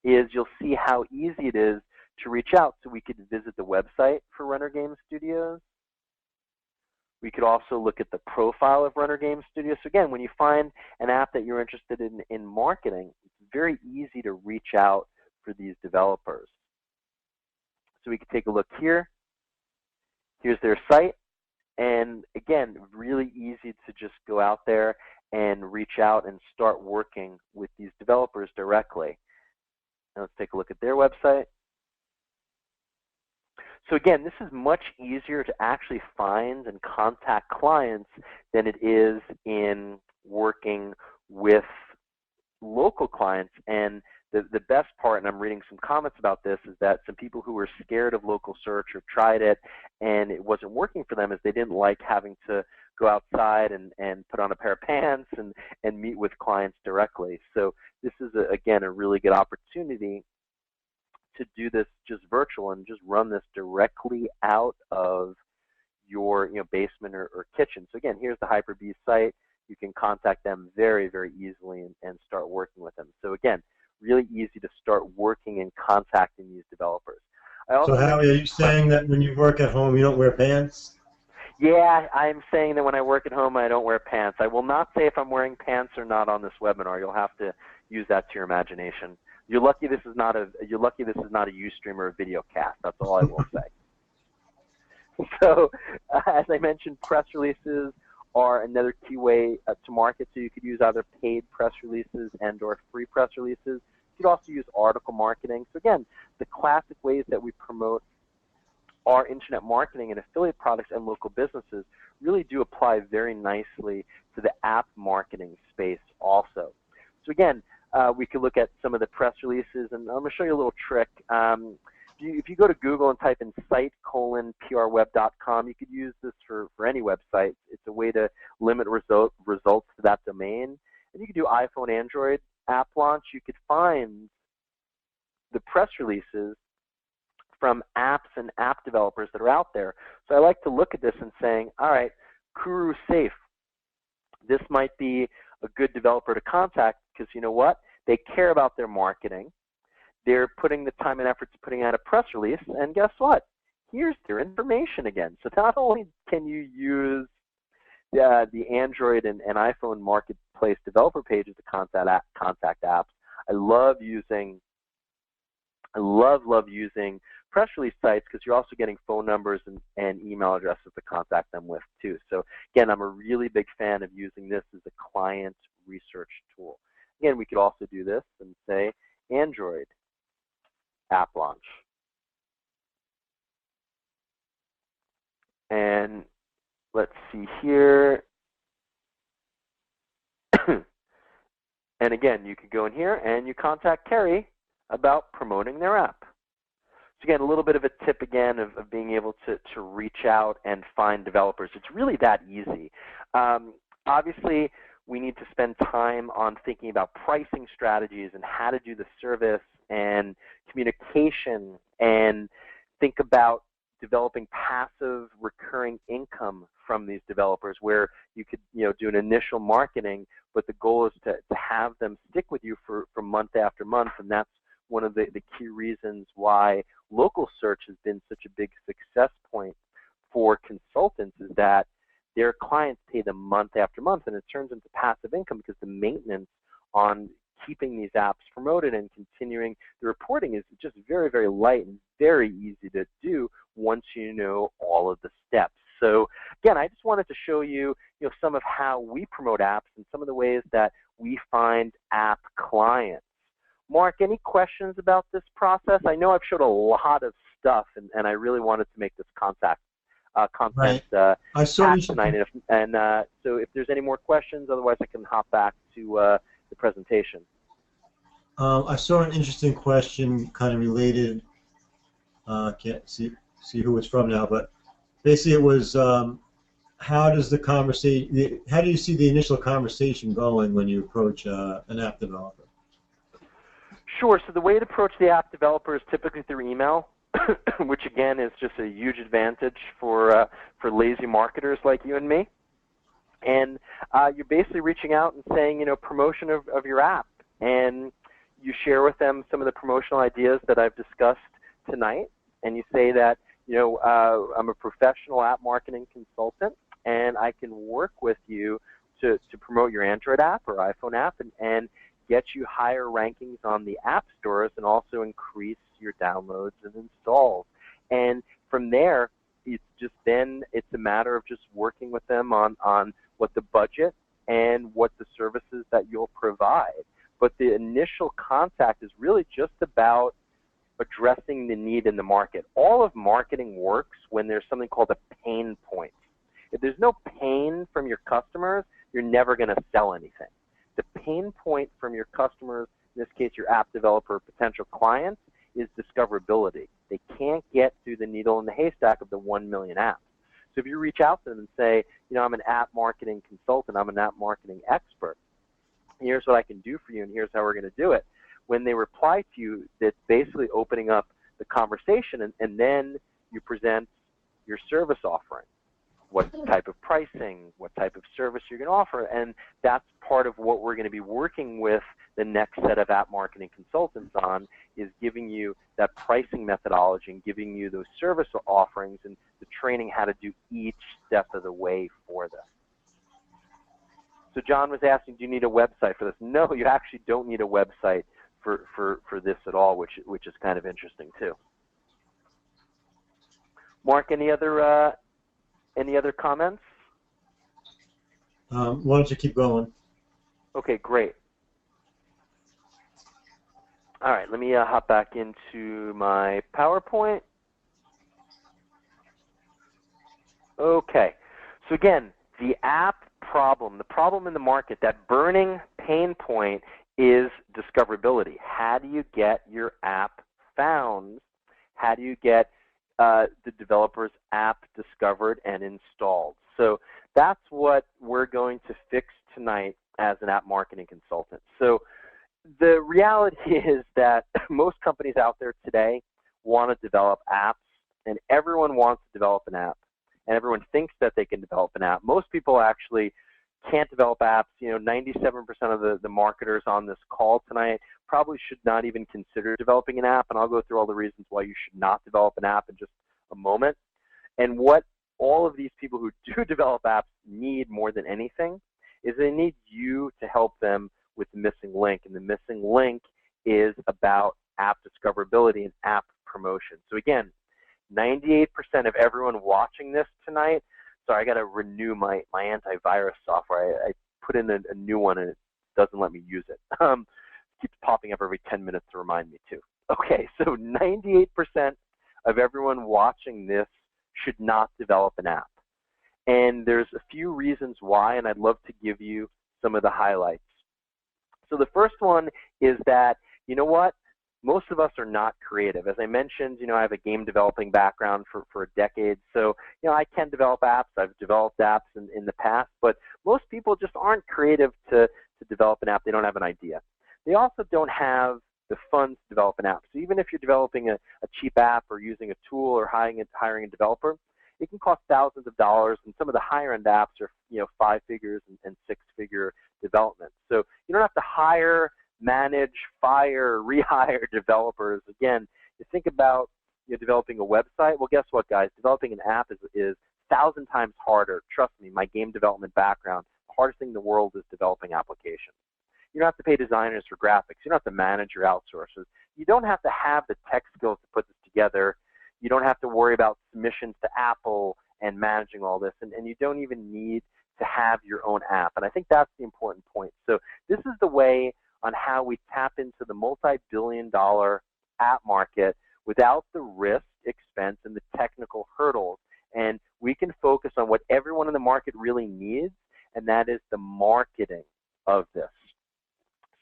is you'll see how easy it is to reach out. So we could visit the website for Runner Game Studios. We could also look at the profile of Runner Game Studios. So again, when you find an app that you're interested in marketing, it's very easy to reach out for these developers. So we could take a look here. Here's their site. And again, really easy to just go out there and reach out and start working with these developers directly. Now let's take a look at their website. So again, this is much easier to actually find and contact clients than it is in working with local clients. And the best part, and I'm reading some comments about this, is that some people who were scared of local search or tried it and it wasn't working for them is they didn't like having to go outside and put on a pair of pants and meet with clients directly. So this is, again, a really good opportunity to do this just virtual and just run this directly out of your basement or kitchen. So again, here's the Hyper-B site. You can contact them very, very easily and start working with them. So again, really easy to start working and contacting these developers. So Howie, are you saying that when you work at home you don't wear pants? Yeah, I'm saying that when I work at home I don't wear pants. I will not say if I'm wearing pants or not on this webinar. You'll have to use that to your imagination. You're lucky this is not a Ustream or a video cast. That's all I will say. So, as I mentioned, press releases are another key way to market. So you could use either paid press releases and/or free press releases. You could also use article marketing. So again, the classic ways that we promote our internet marketing and affiliate products and local businesses really do apply very nicely to the app marketing space also. So again, we could look at some of the press releases, and I'm going to show you a little trick. If you go to Google and type in site:/prweb.com, you could use this for any website. It's a way to limit results to that domain. And you could do iPhone, Android app launch. You could find the press releases from apps and app developers that are out there. So I like to look at this and saying, all right, Kuru Safe. This might be a good developer to contact because you know what? They care about their marketing. They're putting the time and effort to putting out a press release, and guess what? Here's their information again. So not only can you use the Android and iPhone marketplace developer pages to contact apps, I love using press release sites because you're also getting phone numbers and email addresses to contact them with too. So again, I'm a really big fan of using this as a client research tool. Again, we could also do this and say Android app launch. And let's see here. And again, you could go in here and you contact Kerry about promoting their app. So again, a little bit of a tip again of being able to reach out and find developers. It's really that easy. Obviously, we need to spend time on thinking about pricing strategies and how to do the service and communication, and think about developing passive recurring income from these developers where you could do an initial marketing, but the goal is to have them stick with you for month after month. And that's one of the key reasons why local search has been such a big success point for consultants, is that their clients pay them month after month, and it turns into passive income because the maintenance on keeping these apps promoted and continuing the reporting is just very, very light and very easy to do once you know all of the steps. So again, I just wanted to show you, some of how we promote apps and some of the ways that we find app clients. Mark, any questions about this process? I know I've showed a lot of stuff, and I really wanted to make this content tonight. So if there's any more questions, otherwise I can hop back to the presentation. I saw an interesting question, kind of related. Can't see who it's from now, but basically it was how do you see the initial conversation going when you approach an app developer? Sure. So the way to approach the app developer is typically through email, which again is just a huge advantage for lazy marketers like you and me. And you're basically reaching out and saying, promotion of your app, and you share with them some of the promotional ideas that I've discussed tonight, and you say that, I'm a professional app marketing consultant, and I can work with you to promote your Android app or iPhone app and get you higher rankings on the app stores and also increase your downloads and installs. And from there, it's a matter of just working with them on what the budget and what the services that you'll provide. But the initial contact is really just about addressing the need in the market. All of marketing works when there's something called a pain point. If there's no pain from your customers, you're never going to sell anything. The pain point from your customers, in this case your app developer, potential clients, is discoverability. They can't get through the needle in the haystack of the 1 million apps. So if you reach out to them and say, I'm an app marketing consultant, I'm an app marketing expert, here's what I can do for you, and here's how we're going to do it. When they reply to you, that's basically opening up the conversation, and then you present your service offering. What type of pricing, what type of service you're going to offer, and that's part of what we're going to be working with the next set of app marketing consultants on, is giving you that pricing methodology and giving you those service offerings and the training how to do each step of the way for them. So John was asking, do you need a website for this? No, you actually don't need a website for this at all, which is kind of interesting too. Mark, any other comments? Why don't you keep going? Okay, great. All right, let me hop back into my PowerPoint. Okay, so again, the app problem, the problem in the market, that burning pain point is discoverability. How do you get your app found? How do you get the developer's app discovered and installed? So that's what we're going to fix tonight as an app marketing consultant. So the reality is that most companies out there today want to develop apps, and everyone wants to develop an app, and everyone thinks that they can develop an app. Most people actually can't develop apps. 97% of the marketers on this call tonight probably should not even consider developing an app, and I'll go through all the reasons why you should not develop an app in just a moment. And what all of these people who do develop apps need more than anything is they need you to help them with the missing link, and the missing link is about app discoverability and app promotion. So again, 98% of everyone watching this tonight, sorry, I got to renew my antivirus software. I put in a new one and it doesn't let me use it. It keeps popping up every 10 minutes to remind me too. Okay, so 98% of everyone watching this should not develop an app. And there's a few reasons why, and I'd love to give you some of the highlights. So the first one is that, you know what? Most of us are not creative. As I mentioned, I have a game developing background for a decade, so I can develop apps. I've developed apps in the past, but most people just aren't creative to develop an app. They don't have an idea. They also don't have the funds to develop an app. So even if you're developing a cheap app or using a tool or hiring a developer, it can cost thousands of dollars, and some of the higher-end apps are 5 figures and 6-figure development. So you don't have to hire, manage, fire, rehire developers. Again, you think about developing a website. Well, guess what, guys? Developing an app is 1,000 times harder. Trust me, my game development background, the hardest thing in the world is developing applications. You don't have to pay designers for graphics. You don't have to manage your outsourcers. You don't have to have the tech skills to put this together. You don't have to worry about submissions to Apple and managing all this, and you don't even need to have your own app. And I think that's the important point. So this is the way on how we tap into the multi-billion-dollar app market without the risk, expense, and the technical hurdles. And we can focus on what everyone in the market really needs, and that is the marketing of this.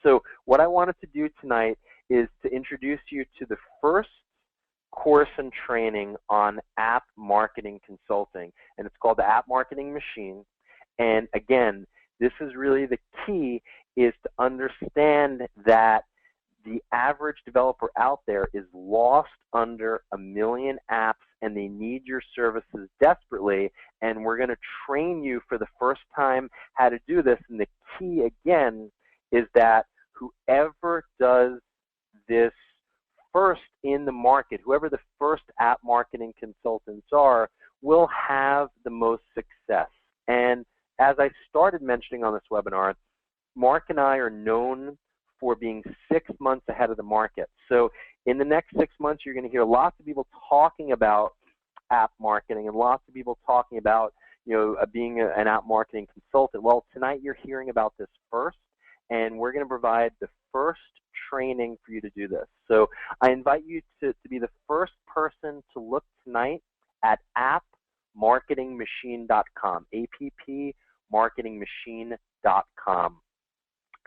So what I wanted to do tonight is to introduce you to the first course and training on app marketing consulting, and it's called the App Marketing Machine. And again, this is really the key, is to understand that the average developer out there is lost under 1 million apps, and they need your services desperately, and we're going to train you for the first time how to do this. And the key, again, is that whoever does this first in the market, whoever the first app marketing consultants are, will have the most success. And as I started mentioning on this webinar, Mark and I are known for being 6 months ahead of the market. So in the next 6 months, you're going to hear lots of people talking about app marketing and lots of people talking about being an app marketing consultant? Well, tonight you're hearing about this first, and we're going to provide the first training for you to do this. So I invite you to be the first person to look tonight at appmarketingmachine.com, appmarketingmachine.com.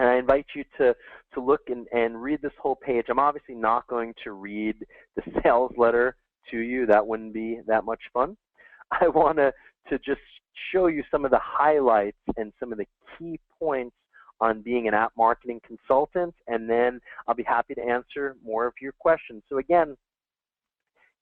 And I invite you to look and read this whole page. I'm obviously not going to read the sales letter to you. That wouldn't be that much fun. I want to just show you some of the highlights and some of the key points on being an app marketing consultant, and then I'll be happy to answer more of your questions. So again,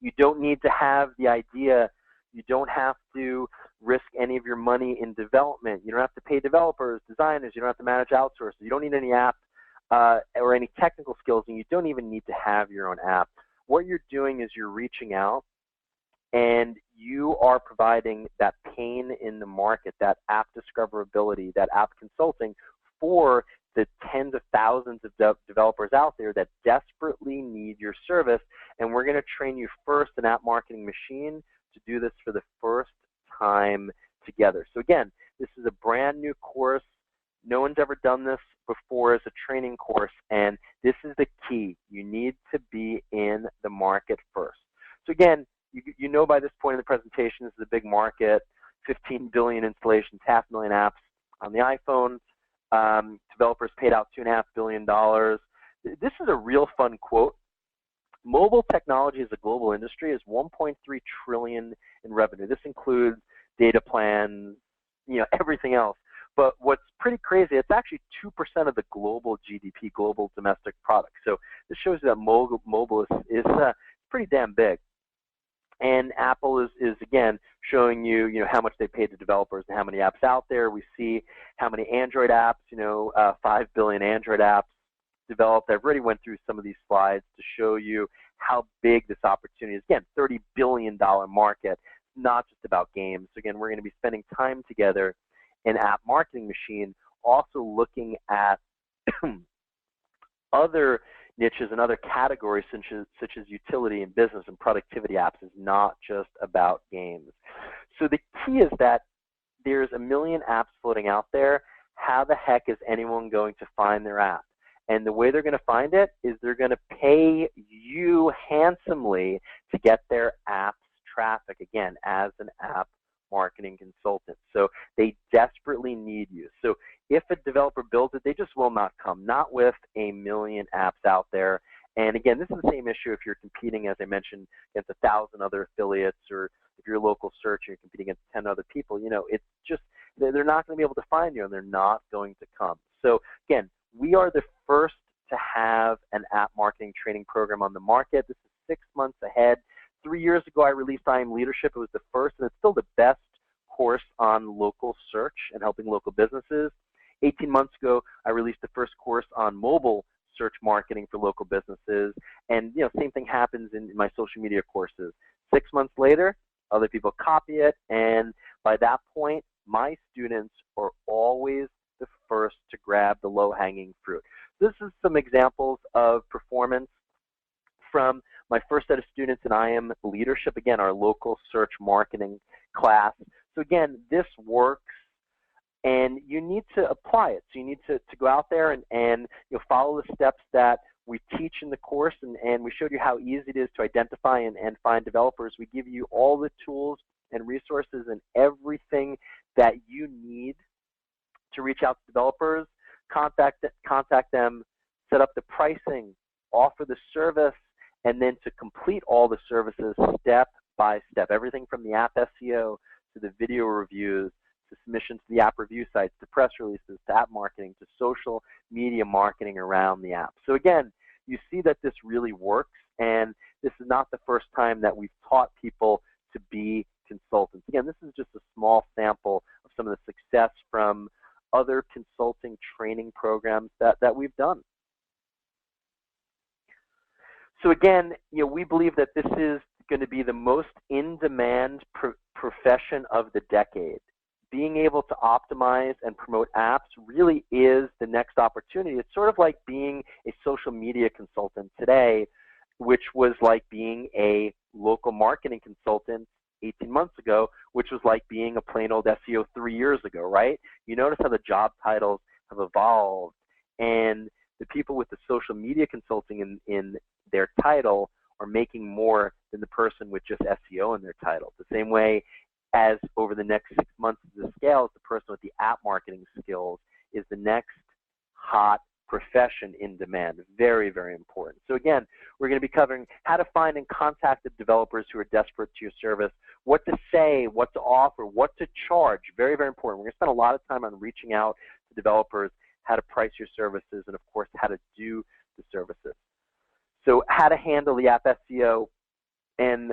you don't need to have the idea. You don't have to risk any of your money in development. You don't have to pay developers, designers. You don't have to manage outsourcers. You don't need any app or any technical skills, and you don't even need to have your own app. What you're doing is you're reaching out, and you are providing that pain in the market, that app discoverability, that app consulting for the tens of thousands of developers out there that desperately need your service. And we're going to train you first in App Marketing Machine to do this for the first time together. So again, this is a brand new course. No one's ever done this before as a training course, and this is the key. You need to be in the market first. So again, you know by this point in the presentation, this is a big market, 15 billion installations, 500,000 apps on the iPhone. Developers paid out $2.5 billion. This is a real fun quote. Mobile technology as a global industry is 1.3 trillion in revenue. This includes data plans, everything else. But what's pretty crazy, it's actually 2% of the global GDP, global domestic product. So this shows you that mobile is pretty damn big. And Apple is again showing you how much they paid to developers and how many apps out there. We see how many Android apps, 5 billion Android apps developed. I've already went through some of these slides to show you how big this opportunity is. Again, $30 billion market, not just about games. So again, we're going to be spending time together in App Marketing Machine, also looking at other niches and other categories such as utility and business and productivity apps. Is not just about games. So the key is that there's a million apps floating out there. How the heck is anyone going to find their app? And the way they're going to find it is they're going to pay you handsomely to get their app's traffic, again, as an app marketing consultant. So they desperately need you. So if a developer builds it, they just will not come, not with a million apps out there. And again, this is the same issue if you're competing, as I mentioned, against 1,000 other affiliates, or if you're a local search and you're competing against 10 other people. It's just, they're not going to be able to find you, and they're not going to come. So again, we are the first to have an app marketing training program on the market. This is 6 months ahead. 3 years ago, I released I Am Leadership. It was the first, and it's still the best course on local search and helping local businesses. 18 months ago, I released the first course on mobile search marketing for local businesses. And same thing happens in my social media courses. 6 months later, other people copy it, and by that point, my students are always the first to grab the low-hanging fruit. This is some examples of performance from my first set of students in I Am Leadership, again, our local search marketing class. So again, this works, and you need to apply it. So you need to go out there and follow the steps that we teach in the course, and we showed you how easy it is to identify and find developers. We give you all the tools and resources and everything that you need to reach out to developers, contact them, set up the pricing, offer the service, and then to complete all the services step by step, everything from the app SEO to the video reviews, to submission to the app review sites, to press releases, to app marketing, to social media marketing around the app. So again, you see that this really works, and this is not the first time that we've taught people to be consultants. Again, this is just a small sample of some of the success from other consulting training programs that we've done. So again, we believe that this is going to be the most in-demand profession of the decade. Being able to optimize and promote apps really is the next opportunity. It's sort of like being a social media consultant today, which was like being a local marketing consultant 18 months ago, which was like being a plain old SEO 3 years ago, right? You notice how the job titles have evolved, and the people with the social media consulting in their title are making more than the person with just SEO in their title. The same way as over the next 6 months of the scale, the person with the app marketing skills is the next hot profession in demand. Very, very important. So again, we're going to be covering how to find and contact the developers who are desperate to your service, what to say, what to offer, what to charge. Very, very important. We're going to spend a lot of time on reaching out to developers, how to price your services, and of course, how to do the services. So how to handle the app SEO and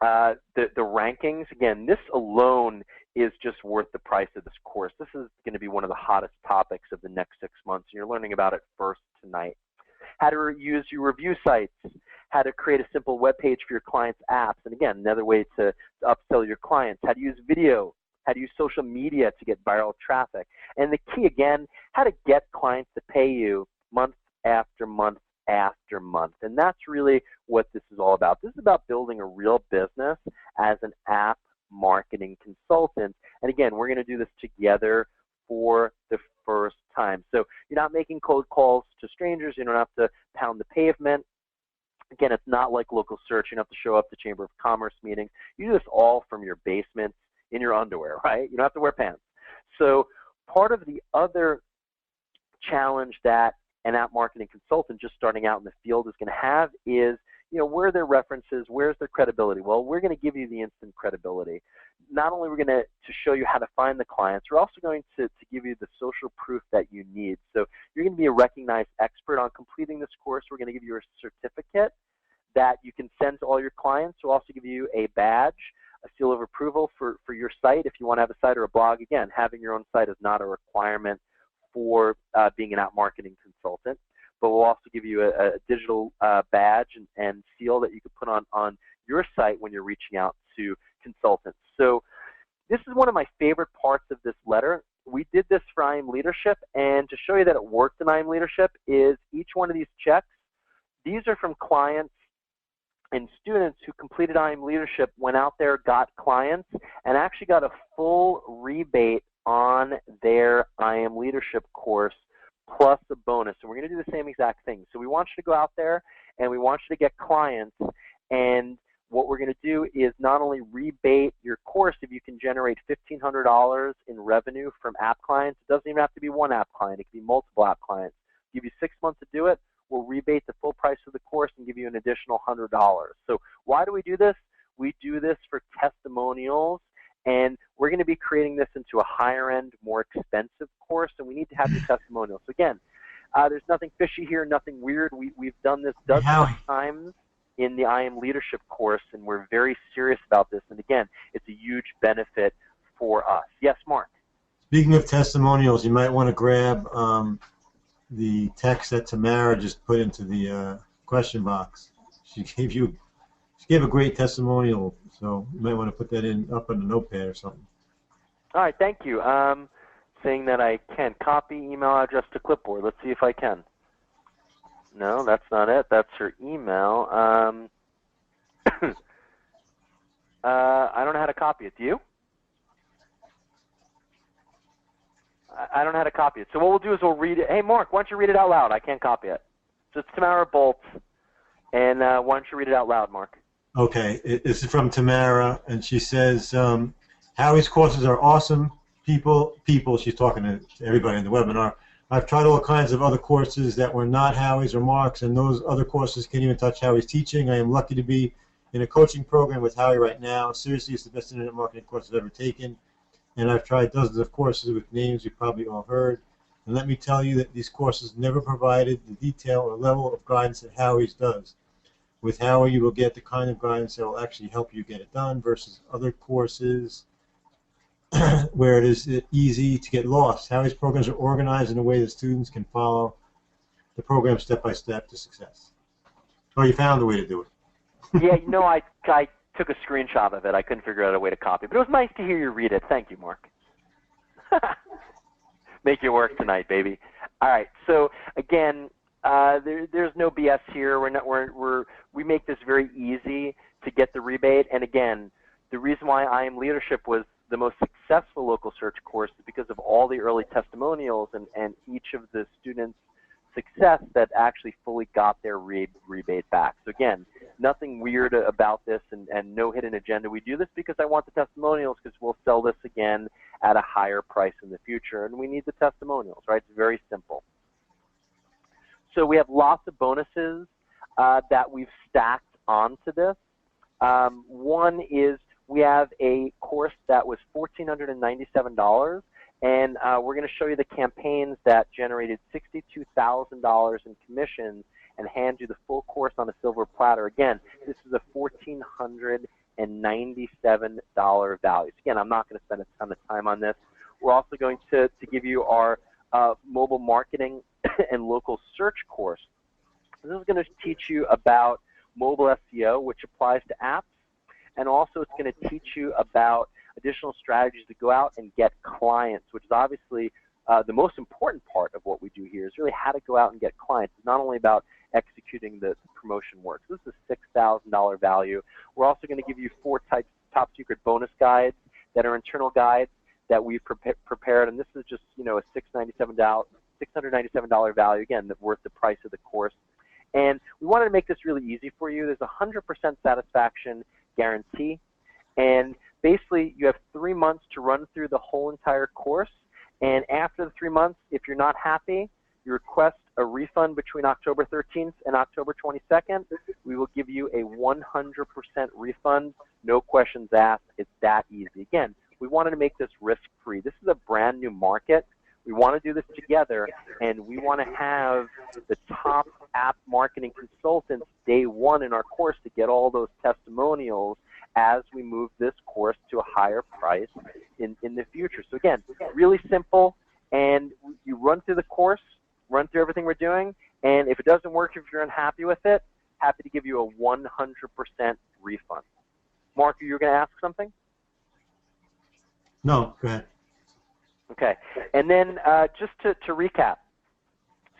the rankings. Again, this alone is just worth the price of this course. This is going to be one of the hottest topics of the next 6 months, and you're learning about it first tonight. How to use your review sites, how to create a simple web page for your clients' apps, and again, another way to upsell your clients, how to use video, how to use social media to get viral traffic, and the key, again, how to get clients to pay you month after month after month. And that's really what this is all about. This is about building a real business as an app marketing consultant. And again, we're going to do this together for the first time. So you're not making cold calls to strangers. You don't have to pound the pavement. Again, it's not like local search. You don't have to show up to Chamber of Commerce meetings. You do this all from your basement in your underwear, right? You don't have to wear pants. So part of the other challenge that an app marketing consultant just starting out in the field is going to have is, where are their references? Where's their credibility? Well, we're going to give you the instant credibility. Not only are we going to show you how to find the clients, we're also going to give you the social proof that you need. So you're going to be a recognized expert on completing this course. We're going to give you a certificate that you can send to all your clients. We'll also give you a badge, a seal of approval for your site. If you want to have a site or a blog, again, having your own site is not a requirement for being an app marketing consultant, but we'll also give you a digital badge and seal that you can put on your site when you're reaching out to consultants. So this is one of my favorite parts of this letter. We did this for IM Leadership, and to show you that it worked in IM Leadership is each one of these checks. These are from clients and students who completed IM Leadership, went out there, got clients, and actually got a full rebate on their IM Leadership course plus a bonus. And we're going to do the same exact thing. So we want you to go out there and we want you to get clients, and what we're going to do is not only rebate your course if you can generate $1,500 in revenue from app clients. It doesn't even have to be one app client. It can be multiple app clients. Give you 6 months to do it. We'll rebate the full price of the course and give you an additional $100. So why do we do this? We do this for testimonials, and we're going to be creating this into a higher-end, more expensive course, and we need to have your testimonials. So again, there's nothing fishy here, nothing weird. We've done this dozens of times in the IM Leadership course, and we're very serious about this. And again, it's a huge benefit for us. Yes, Mark? Speaking of testimonials, you might want to grab the text that Tamara just put into the question box. She gave a great testimonial, so you might want to put that up on a notepad or something. All right, thank you. Saying that I can copy email address to clipboard. Let's see if I can. No, that's not it. That's her email. I don't know how to copy it. Do you? I don't know how to copy it. So what we'll do is we'll read it. Hey, Mark, why don't you read it out loud? I can't copy it. So it's Tamara Bolt. And why don't you read it out loud, Mark? Okay. This is from Tamara, and she says, Howie's courses are awesome. People, she's talking to everybody in the webinar. I've tried all kinds of other courses that were not Howie's or Mark's, and those other courses can't even touch Howie's teaching. I am lucky to be in a coaching program with Howie right now. Seriously, it's the best internet marketing course I've ever taken. And I've tried dozens of courses with names you've probably all heard. And let me tell you that these courses never provided the detail or level of guidance that Howie's does. With Howie, you will get the kind of guidance that will actually help you get it done versus other courses where it is easy to get lost. Howie's programs are organized in a way that students can follow the program step by step to success. Oh, you found a way to do it. Yeah, I took a screenshot of it. I couldn't figure out a way to copy it. But it was nice to hear you read it. Thank you, Mark. Make your work tonight, baby. All right. So again, there's no BS here. We make this very easy to get the rebate. And again, The reason why I Am Leadership was the most successful local search course is because of all the early testimonials and each of the students' success that actually fully got their rebate back. So again, nothing weird about this and no hidden agenda. We do this because I want the testimonials because we'll sell this again at a higher price in the future, and we need the testimonials, right? It's very simple. So we have lots of bonuses that we've stacked onto this. One is we have a course that was $1,497, and we're going to show you the campaigns that generated $62,000 in commissions and hand you the full course on a silver platter. Again, this is a $1,497 value. So again, I'm not going to spend a ton of time on this. We're also going to give you our mobile marketing and local search course. This is going to teach you about mobile SEO, which applies to apps, and also it's going to teach you about additional strategies to go out and get clients, which is obviously the most important part of what we do here, is really how to go out and get clients. It's not only about executing the promotion work. So this is a $6,000 value. We're also going to give you 4 top secret bonus guides that are internal guides that we've prepared, and this is just, you know, a $697 value, again, that's worth the price of the course. And we wanted to make this really easy for you. There's a 100% satisfaction guarantee, and basically you have 3 months to run through the whole entire course, and after the 3 months, if you're not happy, you request a refund between October 13th and October 22nd, we will give you a 100% refund, no questions asked. It's that easy. Again, we wanted to make this risk-free. This is a brand new market. We want to do this together, and we want to have the top app marketing consultants day one in our course to get all those testimonials as we move this course to a higher price in the future. So again, really simple, and you run through the course, run through everything we're doing, and if it doesn't work, if you're unhappy with it, happy to give you a 100% refund. Mark, you were going to ask something? No, go ahead. Okay, and then just to recap,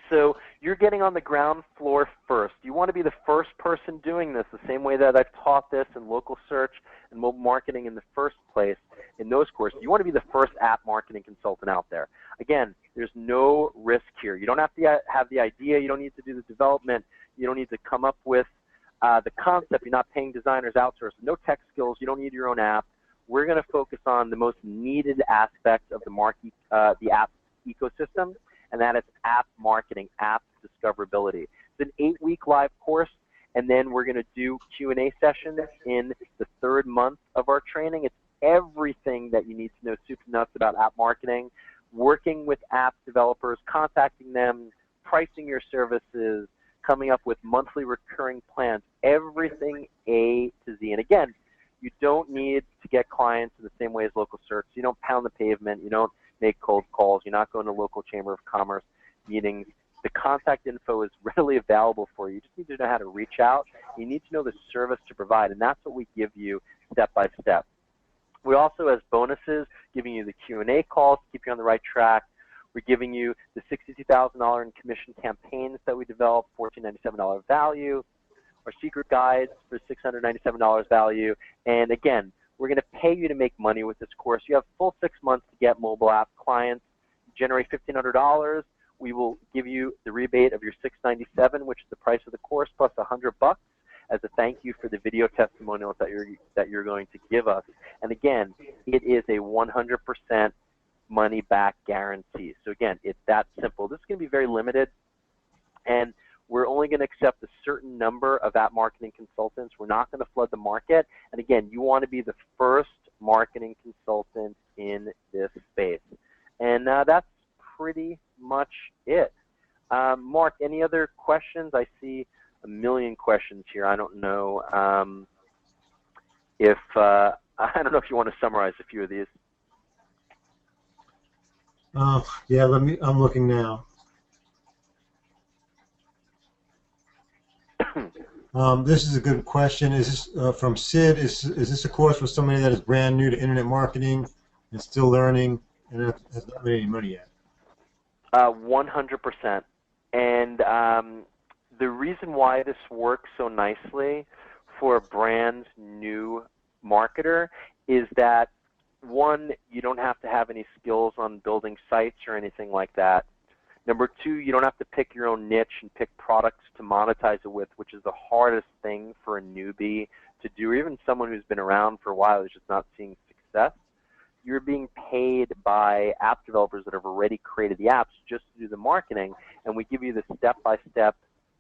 so you're getting on the ground floor first. You want to be the first person doing this the same way that I've taught this in local search and mobile marketing in the first place in those courses. You want to be the first app marketing consultant out there. Again, there's no risk here. You don't have to have the idea. You don't need to do the development. You don't need to come up with the concept. You're not paying designers outsourced. No tech skills. You don't need your own app. We're going to focus on the most needed aspect of the app ecosystem, and that is app marketing, app discoverability. It's an 8-week live course, and then we're going to do Q&A sessions in the 3rd month of our training. It's everything that you need to know soup to nuts about app marketing, working with app developers, contacting them, pricing your services, coming up with monthly recurring plans, everything A to Z. And again, you don't need to get clients in the same way as local search. You don't pound the pavement. You don't make cold calls. You're not going to local chamber of commerce meetings. The contact info is readily available for you. You just need to know how to reach out. You need to know the service to provide, and that's what we give you step by step. We also, as bonuses, giving you the Q&A calls to keep you on the right track. We're giving you the $62,000 in commission campaigns that we developed, $1,497 value. Our secret guides for $697 value. And again, we're going to pay you to make money with this course. You have full 6 months to get mobile app clients. You generate $1,500. We will give you the rebate of your $697, which is the price of the course, plus $100 as a thank you for the video testimonials that you're going to give us. And again, it is a 100% money back guarantee. So again, it's that simple. This is going to be very limited, and we're only going to accept a certain number of app marketing consultants. We're not going to flood the market. And again, you want to be the first marketing consultant in this space. And that's pretty much it. Mark, any other questions? I see a million questions here. I don't know if you want to summarize a few of these. Yeah, I'm looking now. This is a good question. Is this from Sid? Is this a course for somebody that is brand new to internet marketing and still learning and has not made any money yet? 100%. And the reason why this works so nicely for a brand new marketing marketer is that, one, you don't have to have any skills on building sites or anything like that. Number two, you don't have to pick your own niche and pick products to monetize it with, which is the hardest thing for a newbie to do, or even someone who's been around for a while who's just not seeing success. You're being paid by app developers that have already created the apps just to do the marketing, and we give you the step-by-step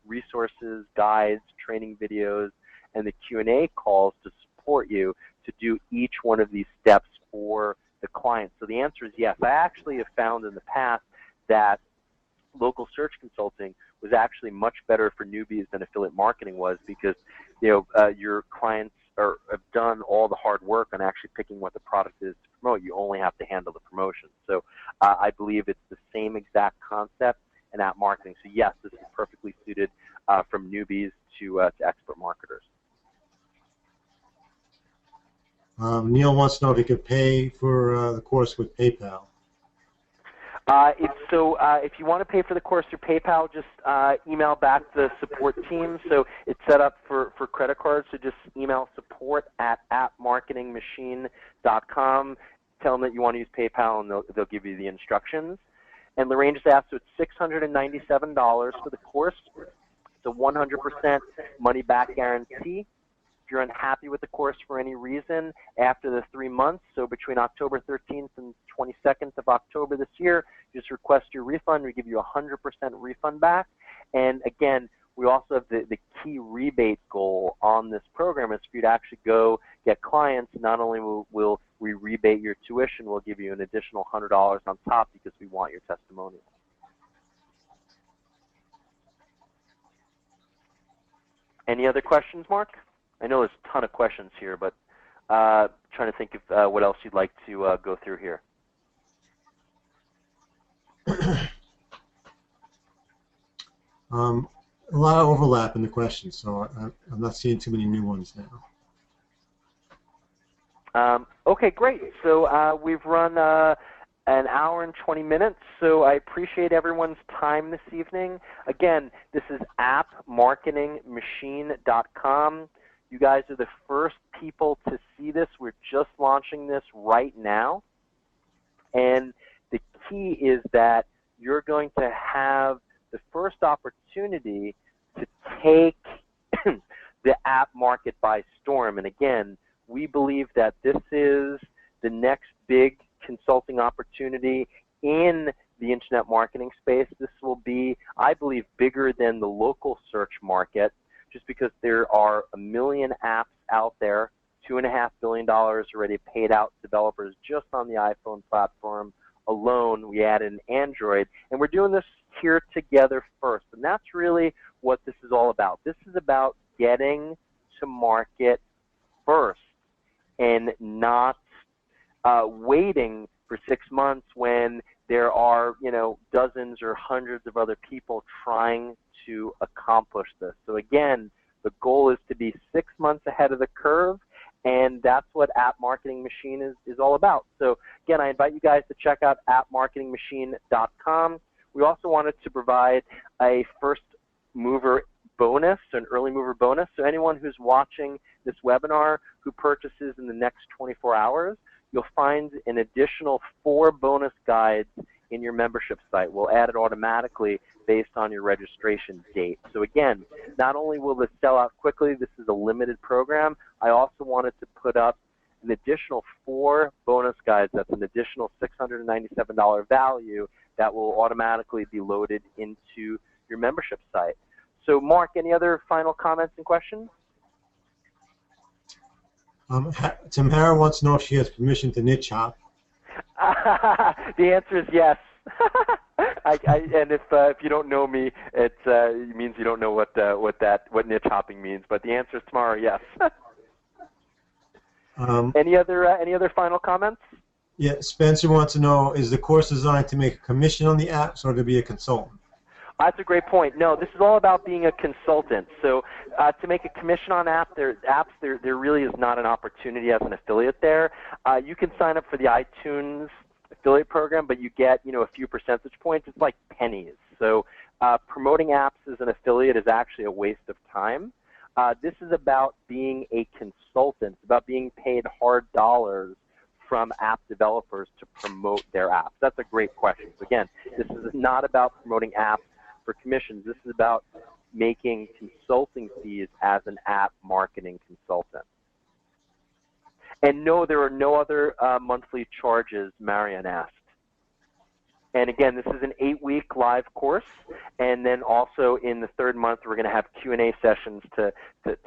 resources, guides, training videos, and the Q&A calls to support you to do each one of these steps for the client. So the answer is yes. I actually have found in the past that local search consulting was actually much better for newbies than affiliate marketing was, because your clients have done all the hard work on actually picking what the product is to promote. You only have to handle the promotion. So I believe it's the same exact concept in app marketing. So yes, this is perfectly suited from newbies to expert marketers. Neil wants to know if he could pay for the course with PayPal. If you want to pay for the course through PayPal, just email back the support team. So it's set up for credit cards, so just email support@appmarketingmachine.com. Tell them that you want to use PayPal, and they'll give you the instructions. And Lorraine just asked, so it's $697 for the course. It's a 100% money-back guarantee. If you're unhappy with the course for any reason, after the 3 months, so between October 13th and 22nd of October this year, just request your refund. We give you a 100% refund back. And again, we also have the key rebate goal on this program is for you to actually go get clients. Not only will we rebate your tuition, we'll give you an additional $100 on top because we want your testimonial. Any other questions, Mark? I know there's a ton of questions here, but trying to think of what else you'd like to go through here. A lot of overlap in the questions, so I'm not seeing too many new ones now. Okay, great. So we've run an hour and 20 minutes, so I appreciate everyone's time this evening. Again, this is appmarketingmachine.com. You guys are the first people to see this. We're just launching this right now. And the key is that you're going to have the first opportunity to take the app market by storm. And again, we believe that this is the next big consulting opportunity in the internet marketing space. This will be, I believe, bigger than the local search market, just because there are 1 million apps out there, $2.5 billion already paid out to developers just on the iPhone platform alone. We added an Android, and we're doing this here together first. And that's really what this is all about. This is about getting to market first and not waiting for 6 months when there are, dozens or hundreds of other people trying to accomplish this. So again, the goal is to be 6 months ahead of the curve, and that's what App Marketing Machine is all about. So again, I invite you guys to check out appmarketingmachine.com. We also wanted to provide a first mover bonus, an early mover bonus. So anyone who's watching this webinar who purchases in the next 24 hours, you'll find an additional 4 bonus guides in your membership site. We'll add it automatically based on your registration date. So again, not only will this sell out quickly, this is a limited program, I also wanted to put up an additional 4 bonus guides. That's an additional $697 value that will automatically be loaded into your membership site. So Mark, any other final comments and questions? Tamara wants to know if she has permission to niche hop. The answer is yes. And if you don't know me, it means you don't know what niche hopping means. But the answer is tomorrow, yes. Any other final comments? Yeah, Spencer wants to know: is the course designed to make a commission on the apps or to be a consultant? That's a great point. No, this is all about being a consultant. So to make a commission on apps, there really is not an opportunity as an affiliate there. You can sign up for the iTunes affiliate program, but you get a few percentage points. It's like pennies. So promoting apps as an affiliate is actually a waste of time. This is about being a consultant. It's about being paid hard dollars from app developers to promote their apps. That's a great question. So again, this is not about promoting apps for commissions. This is about making consulting fees as an app marketing consultant. And no, there are no other monthly charges, Marianne asked. And again, this is an 8-week live course, and then also in the 3rd month, we're going to have Q&A sessions to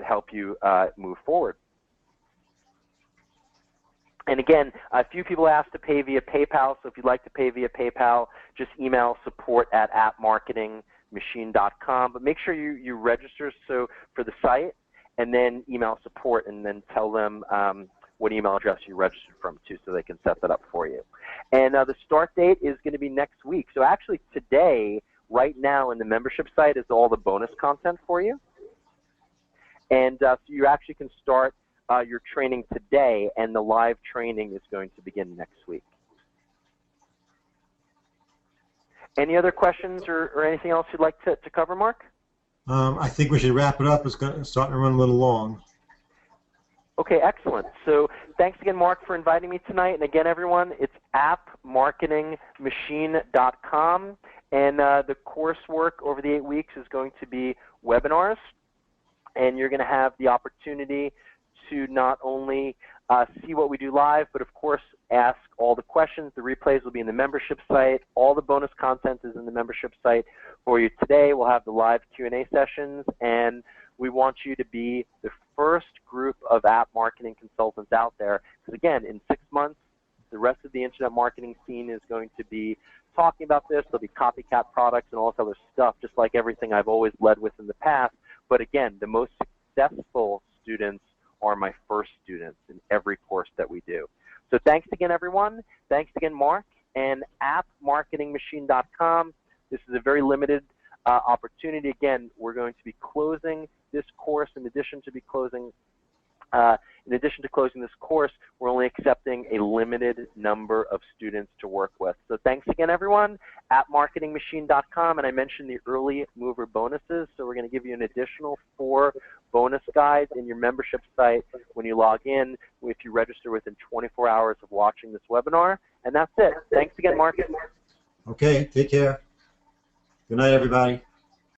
help you move forward. And again, a few people asked to pay via PayPal, so if you'd like to pay via PayPal, just email support@appmarketingmachine.com. But make sure you register for the site, and then email support, and then tell them what email address you registered from too, so they can set that up for you. And the start date is going to be next week. So actually today, right now in the membership site is all the bonus content for you. And so you actually can start your training today, and the live training is going to begin next week. Any other questions or anything else you'd like to cover, Mark? I think we should wrap it up. It's starting to run a little long. Okay, excellent. So thanks again, Mark, for inviting me tonight. And again, everyone, it's appmarketingmachine.com. And the coursework over the 8 weeks is going to be webinars. And you're going to have the opportunity to not only see what we do live, but of course ask all the questions. The replays will be in the membership site. All the bonus content is in the membership site for you today. We'll have the live Q&A sessions, and we want you to be the first group of app marketing consultants out there. Because again, in 6 months, the rest of the internet marketing scene is going to be talking about this. There'll be copycat products and all this other stuff, just like everything I've always led with in the past. But again, the most successful students are my first students in every course that we do. So thanks again, everyone. Thanks again, Mark. And appmarketingmachine.com. This is a very limited opportunity. Again, we're going to be closing this course. In addition to closing this course, we're only accepting a limited number of students to work with. So thanks again, everyone. Appmarketingmachine.com, and I mentioned the early mover bonuses. So we're going to give you an additional 4 bonus guides in your membership site when you log in, if you register within 24 hours of watching this webinar. And that's it. Thanks again, Mark. Okay, take care. Good night, everybody.